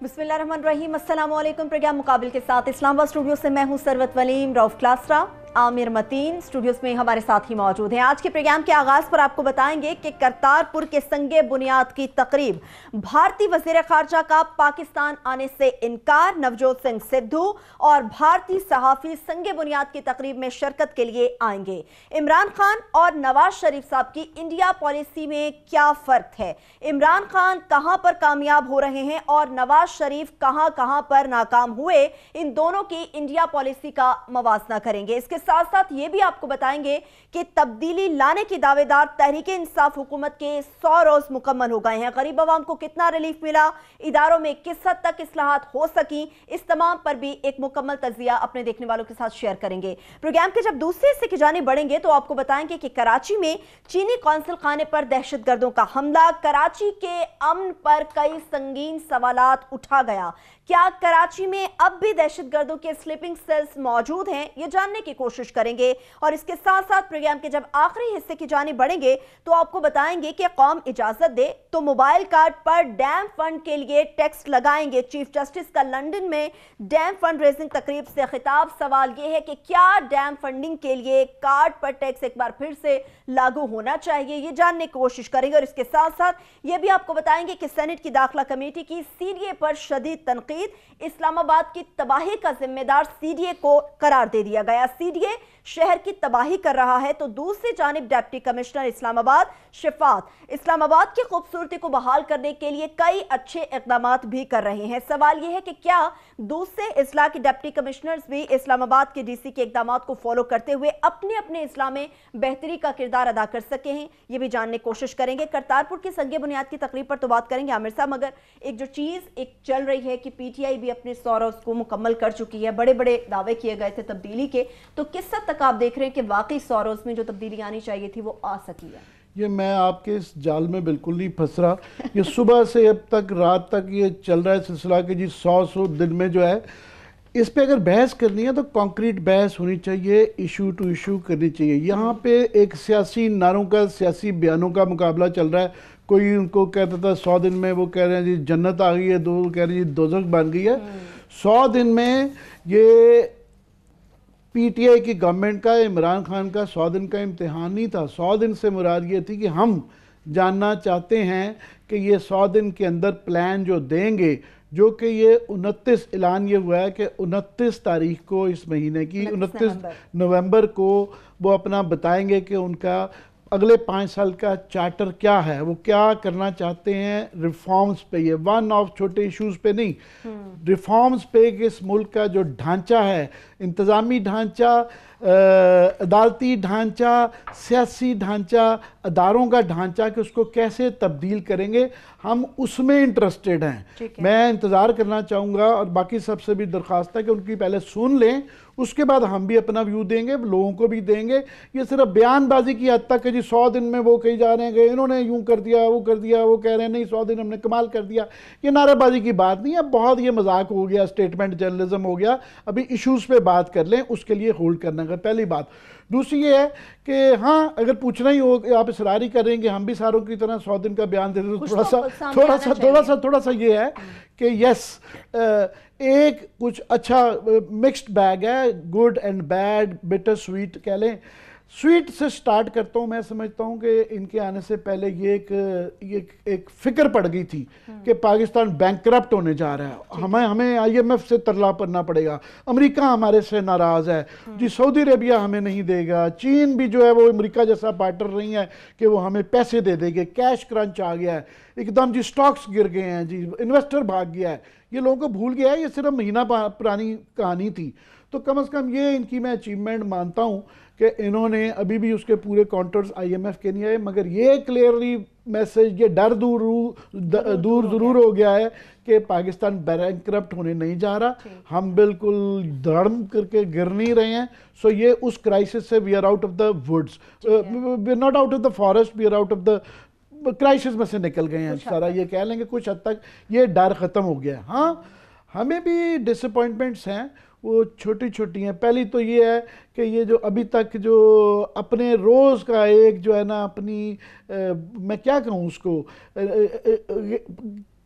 बिस्मिल्लाहिर्रहमानिर्रहीम। अस्सलाम वालेकुम। प्रोग्राम मुकाबिल के साथ इस्लामाबाद स्टूडियो से मैं हूं सरवत वलीम, रऊफ क्लासरा, आमिर मतीन स्टूडियोज में हमारे साथ ही मौजूद हैं। आज के प्रोग्राम के आगाज पर आपको बताएंगे कि करतारपुर के संगे बुनियाद की तकरीब, भारतीय वजीर खारजा का पाकिस्तान आने से इनकार, नवजोत सिंह सिद्धू और भारतीय सहाफी संगे बुनियाद की तकरीब में शिरकत के लिए आएंगे। इमरान खान और नवाज शरीफ साहब की इंडिया पॉलिसी में क्या फर्क है, इमरान खान कहां पर कामयाब हो रहे हैं और नवाज शरीफ कहां कहां पर नाकाम हुए, इन दोनों की इंडिया पॉलिसी का मवाजना करेंगे। इसके साथ साथ ये भी आपको बताएंगे कि तब्दीली लाने की दावेदार तहरीक इंसाफ हुकूमत के 100 रोज मुकम्मल हो गए हैं। गरीब आवाम को कितना रिलीफ मिला, इदारों में किस हद तक इस्लाहात हो सकी, इस तमाम पर भी एक मुकम्मल तज्जिया अपने देखने वालों के साथ शेयर करेंगे। प्रोग्राम के जब दूसरे हिस्से की जानिब बढ़ेंगे तो आपको बताएंगे कि कराची में चीनी कौंसिल खाने पर दहशतगर्दों का हमला, कराची के अमन पर कई संगीन सवालात उठा गया। क्या कराची में अब भी दहशतगर्दों के स्लीपिंग सेल्स मौजूद हैं, ये जानने की कोशिश करेंगे। और इसके साथ साथ प्रोग्राम के जब आखिरी हिस्से की जानिब बढ़ेंगे तो आपको बताएंगे कि कौम इजाजत दे तो मोबाइल कार्ड पर डैम फंड के लिए टैक्स लगाएंगे। चीफ जस्टिस का लंदन में डैम फंड रेजिंग तकरीब से खिताब। सवाल यह है कि क्या डैम फंडिंग के लिए कार्ड पर टैक्स एक बार फिर से लागू होना चाहिए, ये जानने की कोशिश करेंगे। और इसके साथ साथ ये भी आपको बताएंगे कि सेनेट की दाखिला कमेटी की सीडीए पर शदीद तनकीद, इस्लामाबाद की तबाही का जिम्मेदार सीडीए को करार दे दिया गया। सीडीए शहर की तबाही कर रहा है तो दूसरी जानिब डिप्टी कमिश्नर इस्लामाबाद शिफात इस्लामाबाद की खूबसूरती को बहाल करने के लिए कई अच्छे इकदाम भी कर रहे हैं। सवाल यह है कि क्या दूसरे इस्लाह के डिप्टी कमिश्नर्स भी इस्लामाबाद के डीसी के इकदाम को फॉलो करते हुए अपने अपने इस्लाह में बेहतरी का किरदार अदा कर सके हैं, यह भी जानने की कोशिश करेंगे। करतारपुर की संगे बुनियाद की तकरीब पर तो बात करेंगे आमिर साहब, मगर एक जो चीज एक चल रही है कि पीटीआई भी अपने 100 रोज को मुकम्मल कर चुकी है, बड़े बड़े दावे किए गए थे तब्दीली के, तो किस हद तक आप देख रहे हैं कि वाकई 100 रोज में जो तब्दीली आनी चाहिए थी वो आ सकी है? ये मैं आपके इस जाल में बिल्कुल नहीं फंस रहा। ये सुबह से अब तक रात तक ये चल रहा है सिलसिला कि जी 100 दिन में जो है, इस पे अगर बहस करनी है तो कॉन्क्रीट बहस होनी चाहिए, इशू टू इशू करनी चाहिए। यहाँ पे एक सियासी नारों का, सियासी बयानों का मुकाबला चल रहा है। कोई उनको कहता था 100 दिन में, वो कह रहे हैं जी जन्नत आ गई है, दो कह रहे हैं जी दोज़ख बन गई है। 100 दिन में ये पीटीआई की गवर्नमेंट का, इमरान खान का 100 दिन का इम्तिहान नहीं था। 100 दिन से मुराद ये थी कि हम जानना चाहते हैं कि ये 100 दिन के अंदर प्लान जो देंगे, जो कि ये 29 ऐलान ये हुआ है कि 29 तारीख को इस महीने की 29 नवंबर को वो अपना बताएंगे कि उनका अगले 5 साल का चार्टर क्या है, वो क्या करना चाहते हैं रिफॉर्म्स पे। ये वन ऑफ छोटे इश्यूज पे नहीं, रिफॉर्म्स पे कि इस मुल्क का जो ढांचा है, इंतज़ामी ढांचा, अदालती ढांचा, सियासी ढांचा, अदारों का ढांचा, कि उसको कैसे तब्दील करेंगे, हम उसमें इंटरेस्टेड हैं। मैं इंतज़ार करना चाहूँगा और बाकी सबसे भी दरख्वास्त है कि उनकी पहले सुन लें, उसके बाद हम भी अपना व्यू देंगे, लोगों को भी देंगे। ये सिर्फ बयानबाजी की हद तक है जी 100 दिन में वो कही जा रहे हैं कि इन्होंने यूं कर दिया, वो कर दिया, वो कह रहे हैं नहीं 100 दिन हमने कमाल कर दिया। ये नारेबाजी की बात नहीं है, बहुत ये मजाक हो गया, स्टेटमेंट जर्नलिज्म हो गया। अभी इश्यूज़ पे बात कर लें, उसके लिए होल्ड करना का पहली बात। दूसरी ये है कि हाँ, अगर पूछना ही हो, आप इसरारी करेंगे हम भी सारों की तरह 100 दिन का बयान दे दें, तो थोड़ा सा ये है कि यस, एक कुछ अच्छा मिक्स्ड बैग है, good and bad, bitter sweet कह लें। स्वीट से स्टार्ट करता हूँ। मैं समझता हूँ कि इनके आने से पहले ये एक फिक्र पड़ गई थी कि पाकिस्तान बैंकरप्ट होने जा रहा है, हमें आईएमएफ से तरला पड़ना पड़ेगा, अमेरिका हमारे से नाराज़ है जी, सऊदी अरेबिया हमें नहीं देगा, चीन भी जो है वो अमेरिका जैसा पार्टनर नहीं है कि वो हमें पैसे दे देंगे, कैश क्रंच आ गया है एकदम जी, स्टॉक्स गिर गए हैं जी, इन्वेस्टर भाग गया है, ये लोगों को भूल गया है, ये सिर्फ महीना पुरानी कहानी थी। तो कम से कम ये इनकी मैं अचीवमेंट मानता हूँ कि इन्होंने अभी भी उसके पूरे काउंटर्स आईएमएफ के नहीं आए, मगर ये क्लियरली मैसेज, ये डर दूर ज़रूर हो गया है कि पाकिस्तान बैंकरप्ट होने नहीं जा रहा, हम बिल्कुल धड़म करके गिर नहीं रहे हैं। सो ये उस क्राइसिस से we are out of the woods, we are not out of the forest, we are out of the crisis में से निकल गए हैं सारा, ये कह लेंगे कुछ हद तक ये डर ख़त्म हो गया है। हाँ, हमें भी डिसअपॉइंटमेंट्स हैं, वो छोटी छोटी हैं। पहली तो ये है कि ये जो अभी तक जो अपने रोज़ का एक जो है ना अपनी मैं क्या कहूँ उसको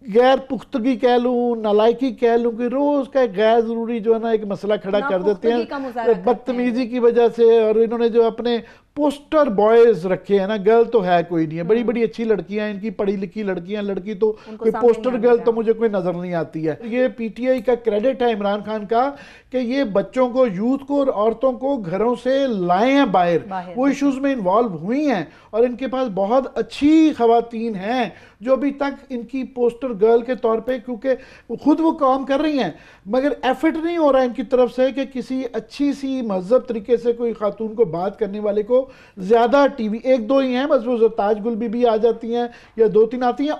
गैर पुख्तगी कह लूँ, नालायकी कह लूँ, कि रोज का एक गैर जरूरी जो है ना एक मसला खड़ा कर देते हैं बदतमीजी की वजह से। और इन्होंने जो अपने पोस्टर बॉयज रखे हैं ना, गर्ल तो है कोई नहीं है, बड़ी बड़ी अच्छी लड़कियां हैं, इनकी पढ़ी लिखी लड़कियां, लड़की तो कोई पोस्टर गर्ल तो मुझे कोई नजर नहीं आती है। ये पीटीआई का क्रेडिट है इमरान खान का कि ये बच्चों को, यूथ को और औरतों को घरों से लाए हैं बाहर, वो इश्यूज में इन्वॉल्व हुई हैं और इनके पास बहुत अच्छी खवातीन हैं जो अभी तक इनकी पोस्टर गर्ल के तौर पे, क्योंकि खुद वो काम कर रही हैं मगर एफर्ट नहीं हो रहा है इनकी तरफ से कि किसी अच्छी सी महज़ब तरीके से कोई खातून को बात करने वाले को ज़्यादा टीवी, एक दो ही हैं बस, वो ताज गुल भी आ जाती हैं या दो तीन आती हैं,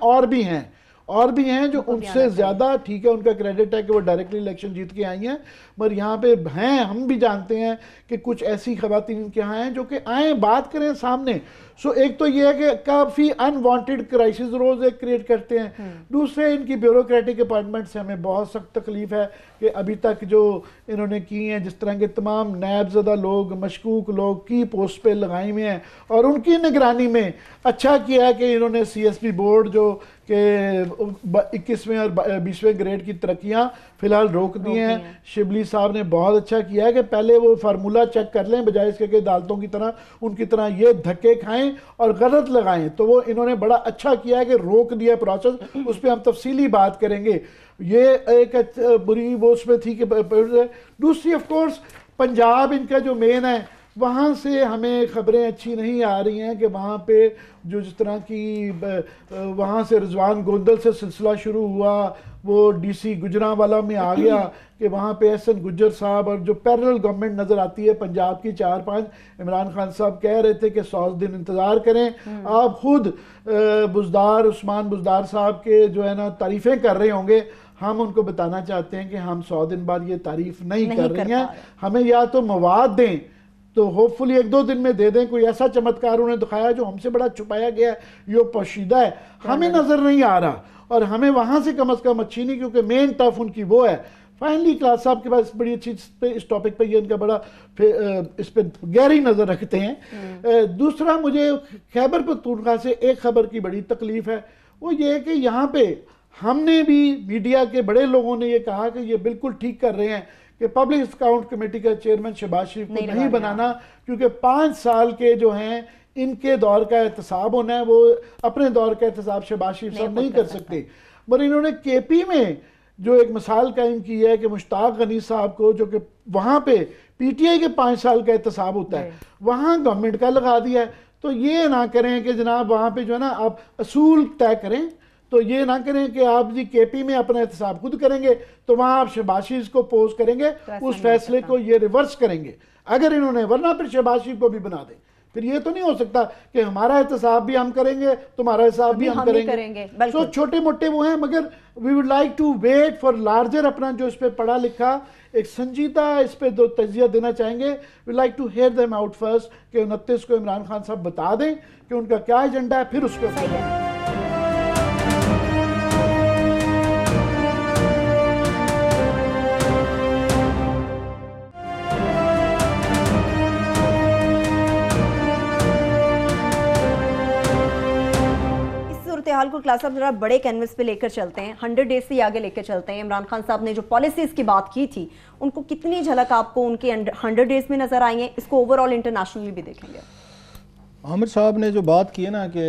और भी हैं जो उनसे ज़्यादा, ठीक है उनका क्रेडिट है कि वो डायरेक्टली इलेक्शन जीत के आई हैं, मगर यहाँ पे हैं, हम भी जानते हैं कि कुछ ऐसी खवातीन इनके यहाँ हैं जो कि आए बात करें सामने। सो एक तो ये है कि काफ़ी अनवांटेड क्राइसिस रोज़ एक क्रिएट करते हैं। दूसरे इनकी ब्यूरोक्रेटिक अपॉइंटमेंट से हमें बहुत सख्त तकलीफ है कि अभी तक जो इन्होंने की हैं, जिस तरह के तमाम नैबज़दा लोग, मशकूक लोग की पोस्ट पे लगाए हुए हैं, और उनकी निगरानी में अच्छा किया है कि इन्होंने CSP बोर्ड जो कि 21वें और 20वें ग्रेड की तरक्कियां फिलहाल रोक दी हैं। शिबली साहब ने बहुत अच्छा किया है कि पहले वो फार्मूला चेक कर लें, बजाय इसके कि अदालतों की तरह उनकी तरह ये धक्के खाएं और गलत लगाएं। तो वो इन्होंने बड़ा अच्छा किया है कि रोक दिया प्रोसेस, उस पर हम तफसीली बात करेंगे। ये एक बुरी वो उसमें थी कि दूसरी ऑफ कोर्स पंजाब इनका जो मेन है, वहाँ से हमें खबरें अच्छी नहीं आ रही हैं कि वहाँ पे जो जिस तरह की वहाँ से रिजवान गोंदल से सिलसिला शुरू हुआ, वो DC गुजरांवाला में आ गया कि वहाँ पे SN गुज्जर साहब और जो पैरेलल गवर्नमेंट नज़र आती है पंजाब की 4-5, इमरान खान साहब कह रहे थे कि 100 दिन इंतज़ार करें। आप खुद बुज़दार, उस्मान बुज़दार साहब के जो है ना तारीफ़ें कर रहे होंगे, हम उनको बताना चाहते हैं कि हम 100 दिन बाद ये तारीफ़ नहीं कर रही हैं। हमें या तो मवाद दें तो होपफुली 1-2 दिन में दे दें, कोई ऐसा चमत्कार उन्हें दिखाया जो हमसे बड़ा छुपाया गया है, ये पोशीदा है, हमें नज़र नहीं आ रहा, और हमें वहाँ से कम अज़ कम अच्छी नहीं, क्योंकि मेन टफ उनकी वो है। फाइनली क्लास साहब के पास बड़ी अच्छी इस टॉपिक पे, ये इनका बड़ा इस पे गहरी नज़र रखते हैं। दूसरा, मुझे खैबर पख्तूनख्वा से एक खबर की बड़ी तकलीफ है, वो ये कि यहाँ पे हमने भी, मीडिया के बड़े लोगों ने ये कहा कि ये बिल्कुल ठीक कर रहे हैं कि पब्लिक अकाउंट कमेटी का चेयरमैन शहबाज शरीफ को नहीं बनाना, क्योंकि 5 साल के जो हैं इनके दौर का एहतसाब होना है, वो अपने दौर का एहतसाब शहबाज शरीफ साहब नहीं कर सकते। मगर इन्होंने KP में जो एक मिसाल कायम की है कि मुश्ताक गनी साहब को, जो कि वहाँ पे PTI के 5 साल का एहतसाब होता है, वहाँ गवर्नमेंट का लगा दिया है। तो ये ना करें कि जनाब वहाँ पे जो है ना आप असूल तय करें, तो ये ना करें कि आप जी KP में अपना एहतसाब खुद करेंगे तो वहाँ आप शहबाज शरीफ को पोज करेंगे, उस फैसले को ये रिवर्स करेंगे अगर इन्होंने, वरना फिर शहबाज शरीफ को भी बना दें। फिर ये तो नहीं हो सकता कि हमारा एहतसाब भी हम करेंगे, तुम्हारा हिसाब भी हम करेंगे। तो छोटे मोटे वो हैं, मगर we would like to wait for larger, अपना जो इस पे पढ़ा लिखा एक संजीदा इस पे दो तजिया देना चाहेंगे। We like to hear them out first कि 29 को इमरान खान साहब बता दें कि उनका क्या एजेंडा है, फिर उस पर हाल को क्लास साहब जरा बड़े कैनवस पे लेकर चलते हैं, 100 डेज से आगे लेकर चलते हैं। इमरान खान साहब ने जो पॉलिसीज की बात की थी, उनको कितनी झलक आपको उनके 100 डेज में नजर आई है? इसको ओवरऑल इंटरनेशनली भी देखेंगे। आमिर साहब ने जो बात की है ना कि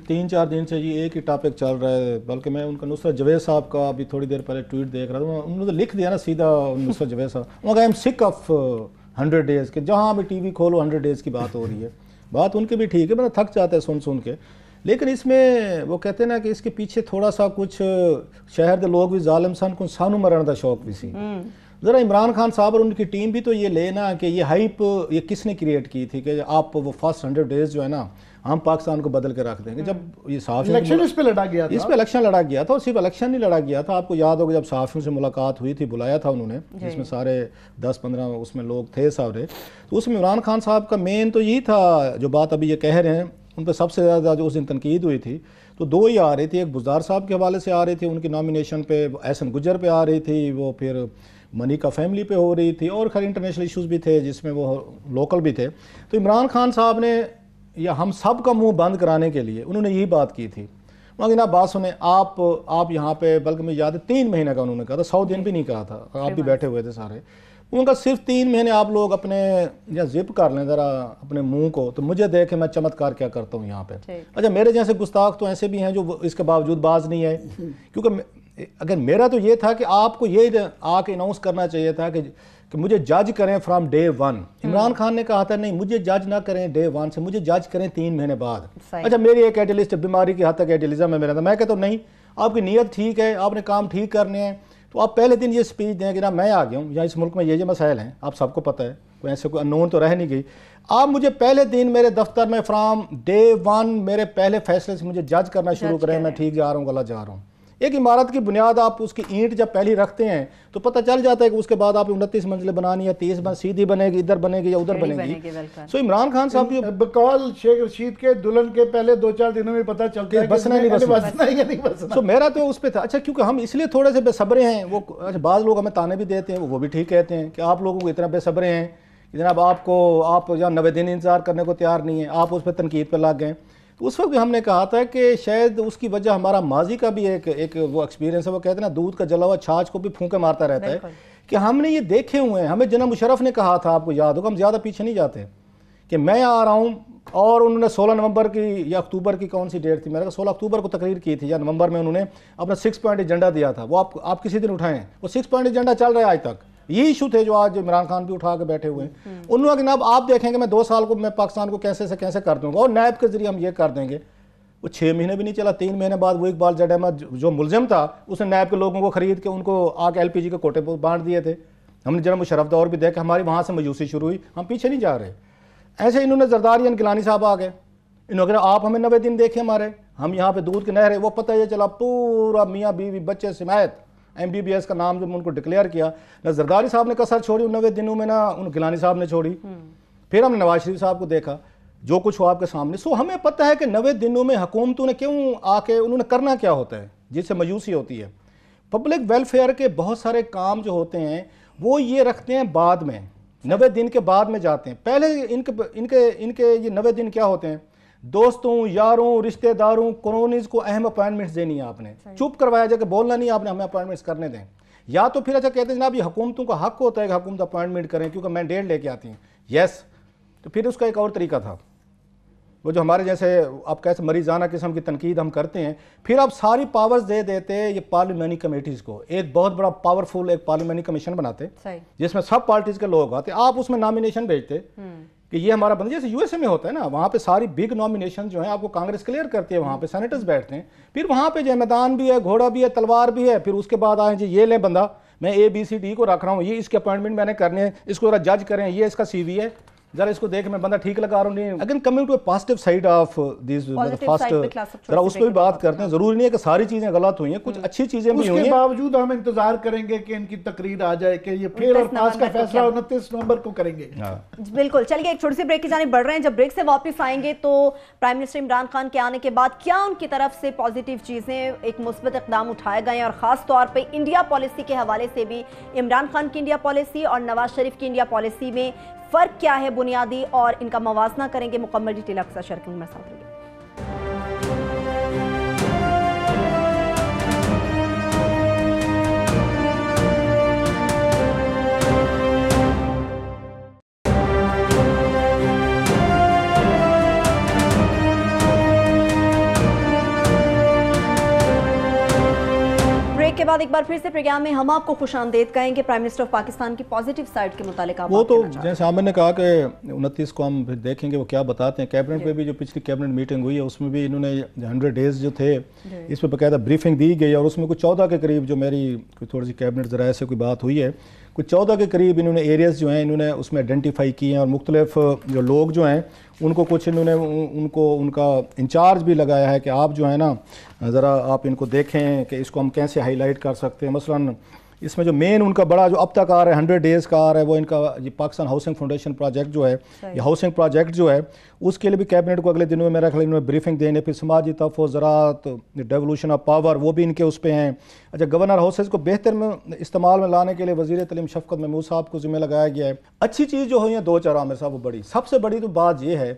3-4 दिन से ये एक ही टॉपिक चल रहा है, बल्कि मैं उनका नुसरत जवेद साहब का अभी थोड़ी देर पहले ट्वीट देख रहा था, उन्होंने तो लिख दिया ना सीधा, नुसरत जवेद साहब, उन्होंने I am sick of 100 days के, जहाँ भी TV खोलो 100 डेज की बात हो रही है। बात उनकी भी ठीक है, मतलब थक जाता है सुन के, लेकिन इसमें वो कहते हैं ना कि इसके पीछे थोड़ा सा कुछ शहर के लोग भी जालिम सन को सानू मरण का शौक भी सी। जरा इमरान खान साहब और उनकी टीम भी तो ये लेना कि ये हाइप ये किसने क्रिएट की थी कि आप वो फर्स्ट 100 डेज जो है ना हम पाकिस्तान को बदल के रख देंगे। जब ये इलेक्शन इस पे लड़ा गया था, इस पे इलेक्शन लड़ा गया था, और सिर्फ इलेक्शन नहीं लड़ा गया था, आपको याद होगा जब सहाफ़ियों से मुलाकात हुई थी, बुलाया था उन्होंने, जिसमें सारे 10-15 उसमें लोग थे सारे, तो उसमें इमरान खान साहब का मेन तो यही था, जो बात अभी ये कह रहे हैं उन पर सबसे ज़्यादा जो उस दिन तनकीद हुई थी, तो दो ही आ रही थी, एक बुज़दार साहब के हवाले से आ रही थी, उनकी नॉमिनेशन पे SN गुज्जर पे आ रही थी, वो फिर मनी का फैमिली पे हो रही थी, और खैर इंटरनेशनल इश्यूज़ भी थे जिसमें वो लोकल भी थे। तो इमरान खान साहब ने या हम सब का मुंह बंद कराने के लिए उन्होंने यही बात की थी। मगर ना बात सुने, आप यहाँ पे, बल्कि मुझे याद है 3 महीने का उन्होंने कहा था, 100 दिन भी नहीं कहा था, आप भी बैठे हुए थे सारे। उनका सिर्फ 3 महीने आप लोग अपने या जिप कर लें ज़रा अपने मुंह को, तो मुझे देखे मैं चमत्कार क्या करता हूँ यहाँ पे। अच्छा, मेरे जैसे गुस्ताख तो ऐसे भी हैं जो इसके बावजूद बाज नहीं है, क्योंकि अगर मेरा तो ये था कि आपको ये आके अनाउंस करना चाहिए था कि मुझे जज करें फ्रॉम डे 1। इमरान खान ने कहा था नहीं, मुझे जज ना करें डे 1 से, मुझे जज करें 3 महीने बाद। अच्छा, मेरी एक एडिलिस्ट बीमारी की हद तक एडिलिज्म है मेरा, तो मैं कहता हूँ नहीं, आपकी नीयत ठीक है, आपने काम ठीक करने हैं, तो आप पहले दिन ये स्पीच दें कि ना मैं आ गया हूँ या इस मुल्क में ये मसाइल हैं, आप सबको पता है, कोई ऐसे कोई अननोन तो रह नहीं गई। आप मुझे पहले दिन मेरे दफ्तर में फ्राम डे 1 मेरे पहले फैसले से मुझे जज करना शुरू करें, मैं ठीक जा रहा हूँ गलत जा रहा हूँ। एक इमारत की बुनियाद आप उसकी ईंट जब पहली रखते हैं तो पता चल जाता है कि उसके बाद आप 29 मंजिलें बनानी है, 30 सीधी बनेगी, इधर बनेगी या उधर बनेगी। सो इमरान खान साहब की बकौल शेख रशीद के दुल्हन के पहले 2-4 दिनों में पता चलता है बसना नहीं बसना। सो मेरा तो उस पर था। अच्छा, क्योंकि हम इसलिए थोड़े से बेसब्रे हैं, वो अच्छा बाज़ लोग हमें ताने भी देते हैं, वो भी ठीक कहते हैं कि आप लोगों को इतना बेसब्रे हैं, जनाब आप यहाँ 90 दिन इंतजार करने को तैयार नहीं है, आप उस पर तनकीद पर लग गए। तो उस वक्त भी हमने कहा था कि शायद उसकी वजह हमारा माजी का भी एक वो एक्सपीरियंस है। वो कहते हैं ना, दूध का जला हुआ छाछ को भी फूंके मारता रहता है, कि हमने ये देखे हुए हैं। हमें जनाब मुशर्रफ ने कहा था, आपको याद होगा, हम ज़्यादा पीछे नहीं जाते, कि मैं आ रहा हूँ, और उन्होंने 16 नवंबर की या अक्टूबर की कौन सी डेट थी, मेरे 16 अक्टूबर को तकरीर की थी या नवंबर में उन्होंने अपना 6 पॉइंट एजेंडा दिया था। वो आप किसी दिन उठाएं, वो 6 पॉइंट एजेंडा चल रहा है आज तक। ये इशू थे जो आज इमरान खान भी उठा के बैठे हुए हैं। उन्होंने जनाब आप देखेंगे मैं 2 साल को मैं पाकिस्तान को कैसे से कैसे कर दूंगा, और नैब के जरिए हम ये कर देंगे। वो 6 महीने भी नहीं चला, 3 महीने बाद वो इकबाल जट अहमद जो मुलजिम था, उसने नैब के लोगों को खरीद के उनको आके LPG के कोटे पर बांट दिए थे। हमने जरा मुशर्रफ दौर भी देखा, हमारी वहाँ से मायूसी शुरू हुई, हम पीछे नहीं जा रहे। ऐसे इन्होंने जरदारी गिलानी साहब आ गए, इन्होंने आप हमें 90 दिन देखे हमारे, हम यहाँ पे दूध की नहर है, वो पता ये चला पूरा मियाँ बीवी बच्चे समेत MBBS का नाम जब उनको डिक्लेयर किया, ना जरदारी साहब ने कसर छोड़ी उन 90 दिनों में, ना उन गिलानी साहब ने छोड़ी। फिर हमने नवाज शरीफ साहब को देखा, जो कुछ हुआ आपके सामने। सो हमें पता है कि 90 दिनों में हुकूमतों ने क्यों आके उन्होंने करना क्या होता है जिससे मायूसी होती है। पब्लिक वेलफेयर के बहुत सारे काम जो होते हैं वो ये रखते हैं बाद में, 90 दिन के बाद में जाते हैं। पहले इनके ये 90 दिन क्या होते हैं, दोस्तों यारों रिश्तेदारों कॉलोनीज को अहम अपॉइंटमेंट्स देनी है, आपने चुप करवाया जाके बोलना नहीं, आपने हमें अपॉइंटमेंट्स करने दें। या तो फिर अच्छा कहते हैं जनाब ये हुकूमतों का हक होता है कि हुकूमत अपॉइंटमेंट करें क्योंकि मैंडेट लेके आती हैं। यस, तो फिर उसका एक और तरीका था, वो जो हमारे जैसे आप कैसे मरीजाना किस्म की तनकीद हम करते हैं, फिर आप सारी पावर्स दे देते ये पार्लियामेंट्री कमेटीज़ को, एक बहुत बड़ा पावरफुल एक पार्लियामेंट्री कमीशन बनाते जिसमें सब पार्टीज के लोग आते, आप उसमें नॉमिनेशन भेजते कि ये हमारा बंदा, जैसे USA में होता है ना, वहाँ पे सारी बिग नॉमिनेशन जो है आपको कांग्रेस क्लियर करती है, वहाँ पे सेनेटर्स बैठते हैं, फिर वहाँ पे जो मैदान भी है, घोड़ा भी है, तलवार भी है, फिर उसके बाद आए जी ये ले बंदा, मैं ABCD को रख रहा हूँ, ये इसके अपॉइंटमेंट मैंने करने हैं, इसको जरा जज करें, ये इसका CV है, जरा इसको देख मैं बंदा ठीक लगा रहा हूँ। Again coming to a positive side of this first, जरा उस पर भी बात करते हैं। जरूरी नहीं है कि सारी चीजें गलत हुई हैं, कुछ अच्छी चीजें भी हुई हैं। उसके बावजूद हम इंतजार करेंगे कि इनकी तकरीर आ जाए कि ये फिर और पास का फैसला 29 नवंबर को करेंगे। बिल्कुल, चलिए एक छोटी सी ब्रेक की जाने बढ़ रहे हैं। जब ब्रेक से वापस आएंगे तो प्राइम मिनिस्टर इमरान खान के आने के बाद क्या उनकी तरफ से पॉजिटिव चीजें, एक मुस्बत इकदाम उठाए गए हैं, और खास तौर पर इंडिया पॉलिसी के हवाले से भी इमरान खान की इंडिया पॉलिसी और नवाज शरीफ की इंडिया पॉलिसी में फर्क क्या है बुनियादी, और इनका मवाजना करेंगे। मुकम्मल डिटेल अक्सर शर्किंग में साथ रहिए। के बाद एक बार फिर से प्रोग्राम में हम आपको खुशामदीद कहेंगे। प्राइम मिनिस्टर ऑफ पाकिस्तान की पॉजिटिव साइड के मुतालिक वो तो जैसे आमिर ने कहा कि 29 को हम फिर देखेंगे वो क्या बताते हैं। कैबिनेट पे भी जो पिछली कैबिनेट मीटिंग हुई है उसमें भी इन्होंने 100 डेज जो थे इस पर बाकायदा ब्रीफिंग दी गई, और उसमें कुछ 14 के करीब जो मेरी थोड़ी सी कैबिनेट ज़राए से कोई बात हुई है, कुछ 14 के करीब इन्होंने एरियाज़ जो हैं इन्होंने उसमें आइडेंटिफाई किए हैं, और मुख्तलिफ जो लोग जो हैं उनको कुछ इन्होंने उनको उनका इंचार्ज भी लगाया है कि आप जो है ना ज़रा आप इनको देखें कि इसको हम कैसे हाईलाइट कर सकते हैं। मसलन इसमें जो मेन उनका बड़ा जो अब तक आ रहा है 100 डेज़ का आ रहा है वो इनका ये पाकिस्तान हाउसिंग फाउंडेशन प्रोजेक्ट जो है, ये हाउसिंग प्रोजेक्ट जो है उसके लिए भी कैबिनेट को अगले दिनों में मेरा ख्याल इन्होंने ब्रीफिंग देने, फिर समाजी तहफ़्फ़ुज़, ज़राअत, डेवोल्यूशन ऑफ पावर वो भी इनके उस पर हैं। अच्छा, गवर्नर हाउसेज़ को बेहतर में इस्तेमाल में लाने के लिए वज़ीर तलीम शफ़क़त महमूद साहब को ज़िम्मे लगाया गया है। अच्छी चीज़ जो हुई है 2-4 आमिर साहब, वो बड़ी सबसे बड़ी तो बात ये है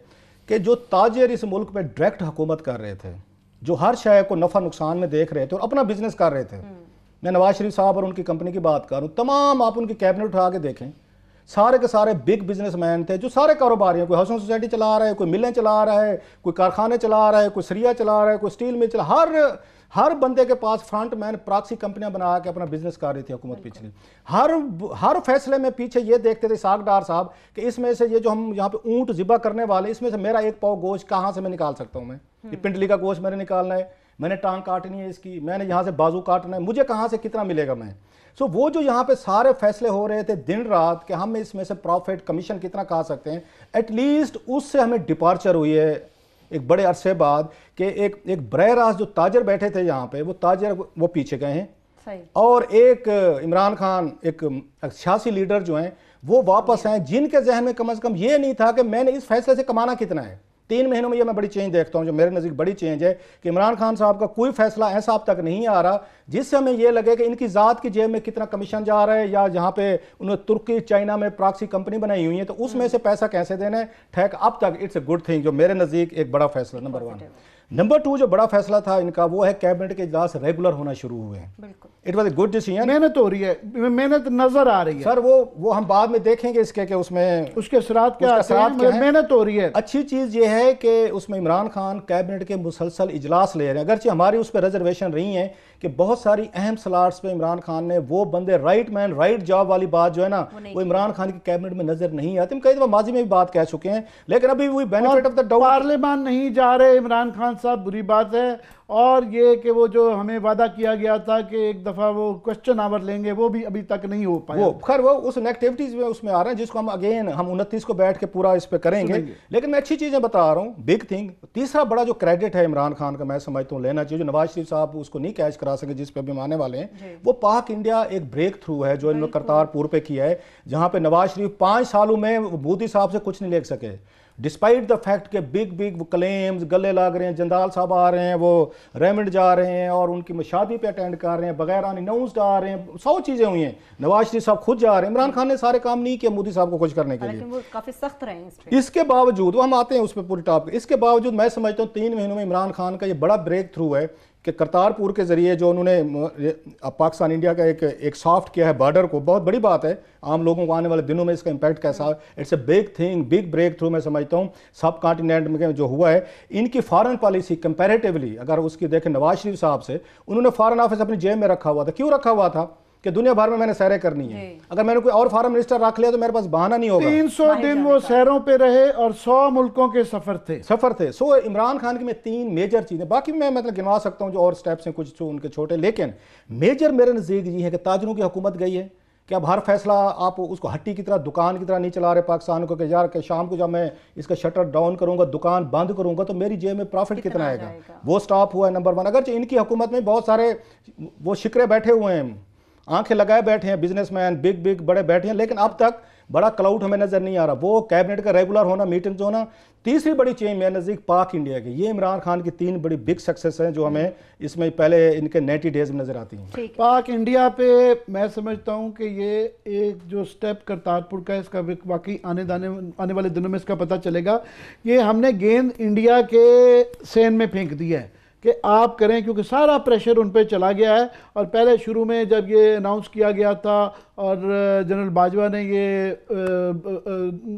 कि जो ताजिर इस मुल्क पर डायरेक्ट हुकूमत कर रहे थे जो हर शय को नफा नुकसान में देख रहे थे और अपना बिजनेस कर रहे थे। मैं नवाज शरीफ साहब और उनकी कंपनी की बात कर रहा हूँ, तमाम आप उनकी कैबिनेट उठा के देखें, सारे के सारे बिग बिजनेसमैन थे जो सारे कारोबारी हैं। कोई हाउसिंग सोसाइटी चला रहा है, कोई मिलें चला रहा है, कोई कारखाने चला रहा है, कोई सरिया चला रहा है, कोई स्टील मिल चला, हर बंदे के पास फ्रंट मैन प्रॉक्सी कंपनियां बना के अपना बिजनेस कर रही थी हुकूमत पिछली। हर फैसले में पीछे ये देखते थे सागडार साहब कि इसमें से ये जो हम यहाँ पे ऊंट ज़िबा करने वाले, इसमें से मेरा एक पाव गोश्त कहाँ से मैं निकाल सकता हूँ, मैं ये पिंडली का गोश्त मैंने निकालना है, मैंने टांग काटनी है इसकी, मैंने यहाँ से बाजू काटना है, मुझे कहाँ से कितना मिलेगा मैं। सो वो जो यहाँ पे सारे फैसले हो रहे थे दिन रात कि हम इसमें से प्रॉफिट कमीशन कितना खा सकते हैं, एटलीस्ट उससे हमें डिपार्चर हुई है एक बड़े अरसे बाद कि एक बरह रास्त जो ताजर बैठे थे यहाँ पे, वो ताजर वो पीछे गए हैं सही। और एक इमरान खान एक सियासी लीडर जो हैं वो वापस आए, जिनके जहन में कम से कम ये नहीं था कि मैंने इस फैसले से कमाना कितना है। 3 महीनों में ये मैं बड़ी चेंज देखता हूं, जो मेरे नज़दीक बड़ी चेंज है कि इमरान खान साहब का कोई फैसला ऐसा अब तक नहीं आ रहा जिससे हमें ये लगे कि इनकी ज़ात की जेब में कितना कमीशन जा रहा है, या जहाँ पे उन्होंने तुर्की चाइना में प्रॉक्सी कंपनी बनाई हुई है तो उसमें से पैसा कैसे देना है ठेक। अब तक इट्स ए गुड थिंग, जो मेरे नज़दीक एक बड़ा फैसला नंबर 1। नंबर 2 जो बड़ा फैसला था इनका वो है कैबिनेट के इजलास रेगुलर होना शुरू हुए हैं। It was a good decision. मेहनत हो रही है, मेहनत नजर आ रही है सर, वो हम बाद में देखेंगे इसके कि उसमें उसके असरात क्या है, मेहनत हो रही है। अच्छी चीज ये है कि उसमें इमरान खान कैबिनेट के मुसलसल इजलास ले रहे हैं, अगरचे हमारी उस पर रिजर्वेशन रही है कि बहुत सारी अहम स्लॉट्स पे इमरान खान ने वो बंदे राइट मैन राइट जॉब वाली बात जो है ना वो इमरान खान की कैबिनेट में नजर नहीं आती। हम कई दफा माजी में भी बात कह चुके हैं, लेकिन अभी वही बेनिफिट ऑफ द डाउट। पार्लियामान नहीं जा रहे इमरान खान साहब, बुरी बात है। और ये कि वो जो हमें वादा किया गया था कि एक दफा वो क्वेश्चन आवर लेंगे, वो भी अभी तक नहीं हो पाया। वो खैर वो उस एक्टिविटीज में उसमें आ रहे हैं जिसको हम 29 को बैठ के पूरा इस पे करेंगे। लेकिन मैं अच्छी चीजें बता रहा हूँ, बिग थिंग। तीसरा बड़ा जो क्रेडिट है इमरान खान का मैं समझता हूँ लेना चाहिए, जो नवाज शरीफ साहब उसको नहीं कैच करा सके जिस पे अभी आने वाले हैं, वो पाक इंडिया एक ब्रेक थ्रू है जो इन्होंने करतारपुर पे किया है, जहां पे नवाज शरीफ 5 सालों में मोदी साहब से कुछ नहीं ले सके, डिस्पाइट द फैक्ट के बिग क्लेम्स गले लग रहे हैं, जंदाल साहब आ रहे हैं, वो रेमंड जा रहे हैं और उनकी शादी पे अटेंड कर रहे हैं, बगैर अनाउंस्ड आ रहे हैं, 100 चीजें हुई हैं। नवाज शरीफ साहब खुद जा रहे हैं, इमरान खान ने सारे काम नहीं किए मोदी साहब को खुश करने के लिए, वो काफी सख्त रहे हैं। इसके बावजूद वो हम आते हैं उस पर पूरी टॉप, इसके बावजूद मैं समझता हूँ 3 महीनों में इमरान खान का ये बड़ा ब्रेक थ्रू है कि करतारपुर के जरिए जो उन्होंने पाकिस्तान इंडिया का एक सॉफ्ट किया है बॉर्डर को, बहुत बड़ी बात है। आम लोगों को आने वाले दिनों में इसका इंपैक्ट कैसा है, it's a big thing, big breakthrough मैं समझता हूँ सब कॉन्टिनेंट में जो हुआ है। इनकी फॉरेन पॉलिसी कंपैरेटिवली अगर उसकी देखें नवाज शरीफ साहब से, उन्होंने फॉरेन ऑफिस अपनी जेब में रखा हुआ था। क्यों रखा हुआ था कि दुनिया भर में मैंने सैरें करनी है, अगर मैंने कोई और फॉरेन मिनिस्टर रख लिया तो मेरे पास बहाना नहीं होगा। 300 दिन वो सैरों पे रहे और 100 मुल्कों के सफर थे। सो इमरान खान की मैं 3 मेजर चीजें, बाकी मैं मतलब गिनवा सकता हूँ जो और स्टेप्स हैं कुछ जो उनके छोटे, लेकिन मेजर मेरे नजदीक ये है कि ताजरों की हुकूमत गई है कि अब हर फैसला आप उसको हट्टी की तरह दुकान की तरह नहीं चला रहे पाकिस्तान को, कि यार कि शाम को जब मैं इसका शटर डाउन करूंगा, दुकान बंद करूंगा तो मेरी जेब में प्रॉफिट कितना आएगा, वो स्टॉप हुआ है नंबर 1। अगर इनकी हुकूमत में बहुत सारे वो शिकरे बैठे हुए हैं, आंखें लगाए बैठे हैं, बिजनेसमैन बिग बड़े बैठे हैं, लेकिन अब तक बड़ा क्लाउड हमें नजर नहीं आ रहा, वो कैबिनेट का रेगुलर होना, मीटिंग्स होना। तीसरी बड़ी चेंज मेरे नजदीक पाक इंडिया की, ये इमरान खान की 3 बड़ी बिग सक्सेस हैं जो हमें इसमें पहले इनके 90 डेज में नजर आती हैं। पाक इंडिया पे मैं समझता हूं कि ये एक जो स्टेप करतारपुर का, इसका वाकई आने वाले दिनों में इसका पता चलेगा। ये हमने गेंद इंडिया के सेन में फेंक दिया है कि आप करें, क्योंकि सारा प्रेशर उन पे चला गया है। और पहले शुरू में जब ये अनाउंस किया गया था और जनरल बाजवा ने ये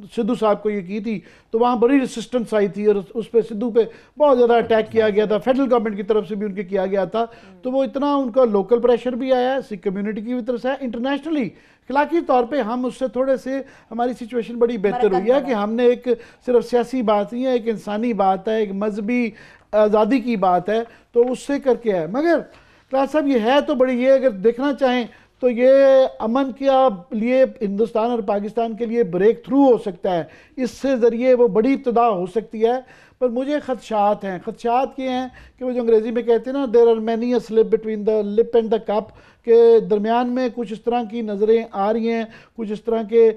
सिद्धू साहब को ये की थी तो वहाँ बड़ी रेसिस्टेंस आई थी और उस पर सिद्धू पे बहुत ज़्यादा अटैक किया गया था, फेडरल गवर्नमेंट की तरफ से भी उनके किया गया था। तो वो इतना उनका लोकल प्रेशर भी आया है, सिख कम्युनिटी की भी तरफ से, इंटरनेशनली अखलाकी तौर पे हम उससे थोड़े से हमारी सिचुएशन बड़ी बेहतर हुई है कि हमने एक सिर्फ सियासी बात नहीं है, एक इंसानी बात है, एक मजहबी आज़ादी की बात है, तो उससे करके है। मगर क्लास साहब ये है तो बड़ी, ये अगर देखना चाहें तो ये अमन के लिए हिंदुस्तान और पाकिस्तान के लिए ब्रेक थ्रू हो सकता है, इससे ज़रिए वो बड़ी इब्तिदा हो सकती है। पर मुझे खदशात हैं। खदशात ये हैं कि वो जो अंग्रेज़ी में कहते हैं ना, there are many a slip between the lip and the cup, के दरमियान में कुछ इस तरह की नज़रें आ रही हैं, कुछ इस तरह के